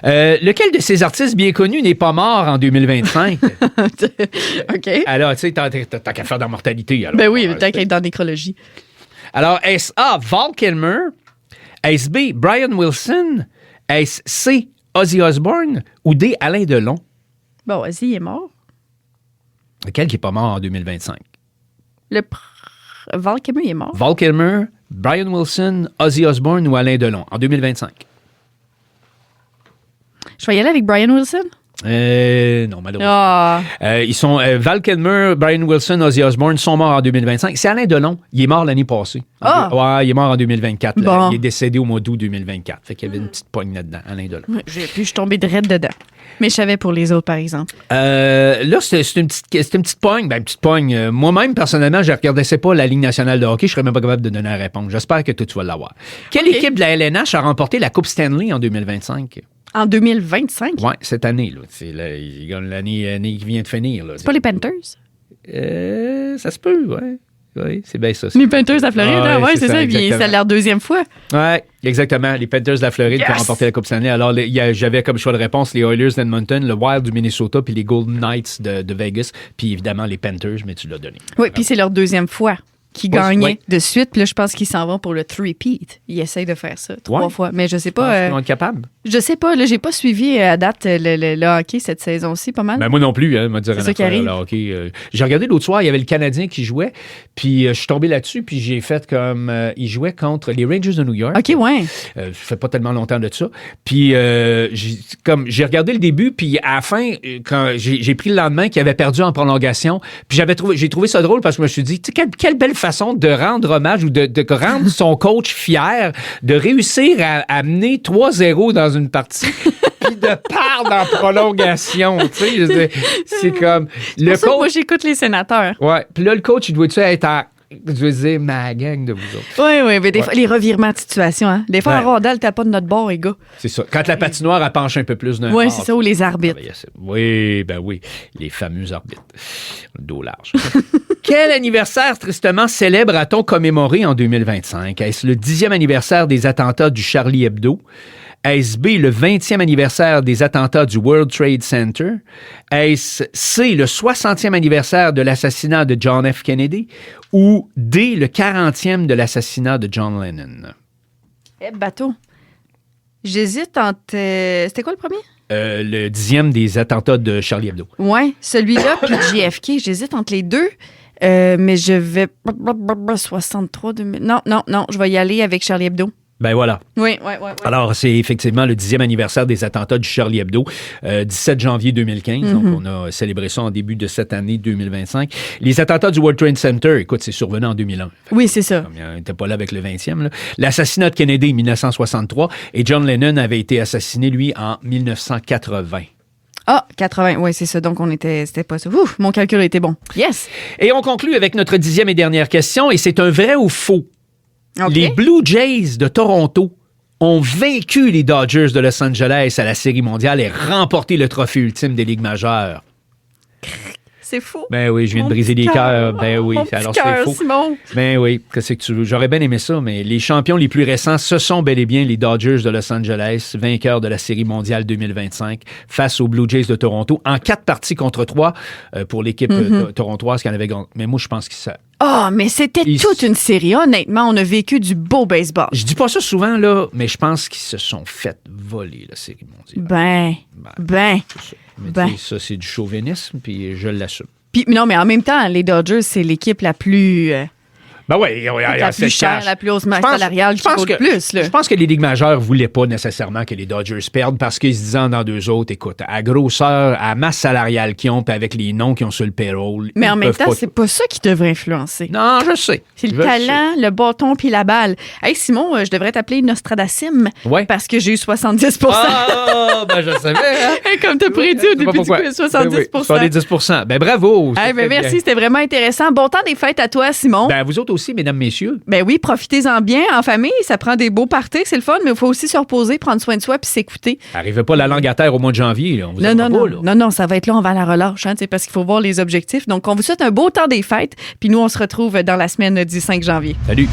Lequel de ces artistes bien connus n'est pas mort en 2025? OK. Alors, tu sais, t'as qu'à faire d'immortalité. Alors. Ben oui, tant qu'à être dans la nécrologie. Alors, est-ce A, Val Kilmer? Est-ce B, Brian Wilson? Est-ce C, Ozzy Osbourne? Ou D, Alain Delon? Bon, vas-y, il est mort. Lequel qui n'est pas mort en 2025? Val Kilmer, il est mort. Val Kilmer, Brian Wilson, Ozzy Osbourne ou Alain Delon en 2025? Je vais y aller avec Brian Wilson. Non, malheureusement. Ah. Ils sont Val Kilmer, Brian Wilson, Ozzy Osbourne sont morts en 2025. C'est Alain Delon. Il est mort l'année passée. Ah. Ouais, il est mort en 2024. là. Bon. Il est décédé au mois d'août 2024. Fait qu'il y avait une petite poigne là-dedans, Alain Delon. Puis je suis tombée direct dedans. Mais je savais pour les autres, par exemple. Là, c'est une petite poigne. Ben, une petite pogne. Moi-même, personnellement, je ne regardais pas la Ligue nationale de hockey. Je ne serais même pas capable de donner la réponse. J'espère que toi, tu vas l'avoir. Quelle OK. équipe de la LNH a remporté la Coupe Stanley en 2025? En 2025? Oui, cette année. Là. C'est l'année qui vient de finir. Là. C'est pas les Panthers? Ça se peut, oui. Oui, c'est bien ça. Les Panthers à Floride, Ah, hein? Ouais, c'est ça. exactement. C'est leur deuxième fois. Oui, exactement. Les Panthers de la Floride qui ont Yes! remporté la Coupe Stanley. Alors, j'avais comme choix de réponse les Oilers d'Edmonton, le Wild du Minnesota, puis les Golden Knights de Vegas, puis évidemment les Panthers, mais tu l'as donné. Oui, puis c'est leur deuxième fois qu'ils Oui, gagnaient oui. de suite. Puis là, je pense qu'ils s'en vont pour le three-peat. Ils essayent de faire ça 3 Ouais. fois. Mais je sais Ils pas. vont être capables. Je sais pas. Là, j'ai pas suivi à date le hockey cette saison-ci, pas mal. Ben, moi non plus, hein, me dire C'est ça qui arrive. le hockey. J'ai regardé l'autre soir, il y avait le Canadien qui jouait, puis je suis tombé là-dessus, puis j'ai fait comme il jouait contre les Rangers de New York. OK, ouais. Ça fait pas tellement longtemps de ça. Puis j'ai regardé le début, puis à la fin, quand j'ai pris le lendemain qu'il avait perdu en prolongation, puis j'ai trouvé ça drôle parce que je me suis dit, tu sais, quelle belle façon de rendre hommage ou de rendre son coach fier, de réussir à mener 3-0 dans une partie. Puis de perdre en prolongation, tu sais, je veux dire, c'est comme le Pour ça, moi, coach. j'écoute les sénateurs. Ouais, puis là le coach, il doit-tu être à, je veux dire, ma gang de vous autres. Oui, mais des fois, les revirements de situation, hein. Des fois, Ouais. en rondelle, t'as pas de notre bord, les gars. C'est ça. Quand la patinoire elle penche un peu plus d'un Oui, bord, c'est ça, ou les arbitres. Oui, ben oui, les fameux arbitres. Le dos large. Quel anniversaire tristement célèbre a-t-on commémoré en 2025? Est-ce le 10e anniversaire des attentats du Charlie Hebdo? Est-ce B, le 20e anniversaire des attentats du World Trade Center? Est-ce C, le 60e anniversaire de l'assassinat de John F. Kennedy? Ou D, le 40e de l'assassinat de John Lennon? Bateau. J'hésite entre. C'était quoi le premier? Le 10e des attentats de Charlie Hebdo. Ouais, celui-là puis JFK. J'hésite entre les deux. Mais je vais. 63 2000. Non, je vais y aller avec Charlie Hebdo. Ben voilà. Oui. Alors, c'est effectivement le 10e anniversaire des attentats du Charlie Hebdo, 17 janvier 2015. Donc, on a célébré ça en début de cette année 2025. Les attentats du World Trade Center, écoute, c'est survenu en 2001. Oui, c'est ça. Comme il n'était pas là avec le 20e. Là. L'assassinat de Kennedy en 1963 et John Lennon avait été assassiné, lui, en 1980. Ah, 80. Oui, c'est ça. Donc, c'était pas ça. Ouf, mon calcul a été bon. Yes! Et on conclut avec notre 10e et dernière question, et c'est un vrai ou faux? OK. Les Blue Jays de Toronto ont vaincu les Dodgers de Los Angeles à la Série mondiale et remporté le trophée ultime des Ligues majeures. C'est fou. Ben oui, je viens de Mon briser petit les cœur. cœurs. Ben oui, Mon petit alors cœur, c'est faux. Simon. Ben oui, qu'est-ce que tu veux? J'aurais bien aimé ça, mais les champions les plus récents, ce sont bel et bien les Dodgers de Los Angeles, vainqueurs de la Série mondiale 2025 face aux Blue Jays de Toronto, en 4 parties contre 3 pour l'équipe torontoise qui en avait gagné. Mais moi, je pense que ça... Ah, mais c'était Ils- toute une série. Honnêtement, on a vécu du beau baseball. Je dis pas ça souvent, là, mais je pense qu'ils se sont fait voler la Série mondiale. Ben. C'est ça. Mais Ben. tu sais, ça, c'est du chauvinisme, puis je l'assume. Puis, non, mais en même temps, les Dodgers, c'est l'équipe la plus Ben oui, La plus chère, la plus hausse masse salariale qui vaut le plus. Là. Je pense que les Ligues majeures ne voulaient pas nécessairement que les Dodgers perdent parce qu'ils se disaient dans deux autres, écoute, à grosseur, à masse salariale qu'ils ont, puis avec les noms qu'ils ont sur le payroll. Mais en même temps, c'est pas ça qui devrait influencer. Non, je sais. C'est le talent, le bâton puis la balle. Hey Simon, je devrais t'appeler Nostradacim parce que j'ai eu 70 %. Ah, ben je savais. Hein? Comme tu as prédit au début du quiz, 70 70 % Ben bravo. Merci, c'était vraiment intéressant. Bon temps des fêtes à toi, Simon. Ben vous autres aussi, mesdames, messieurs. Ben oui, profitez-en bien en famille. Ça prend des beaux parties, c'est le fun, mais il faut aussi se reposer, prendre soin de soi puis s'écouter. Arrivez pas la langue à terre au mois de janvier. Là. On vous non, ça va être là, on va à la relâche, hein, parce qu'il faut voir les objectifs. Donc, on vous souhaite un beau temps des fêtes, puis nous, on se retrouve dans la semaine du 5 janvier. Salut.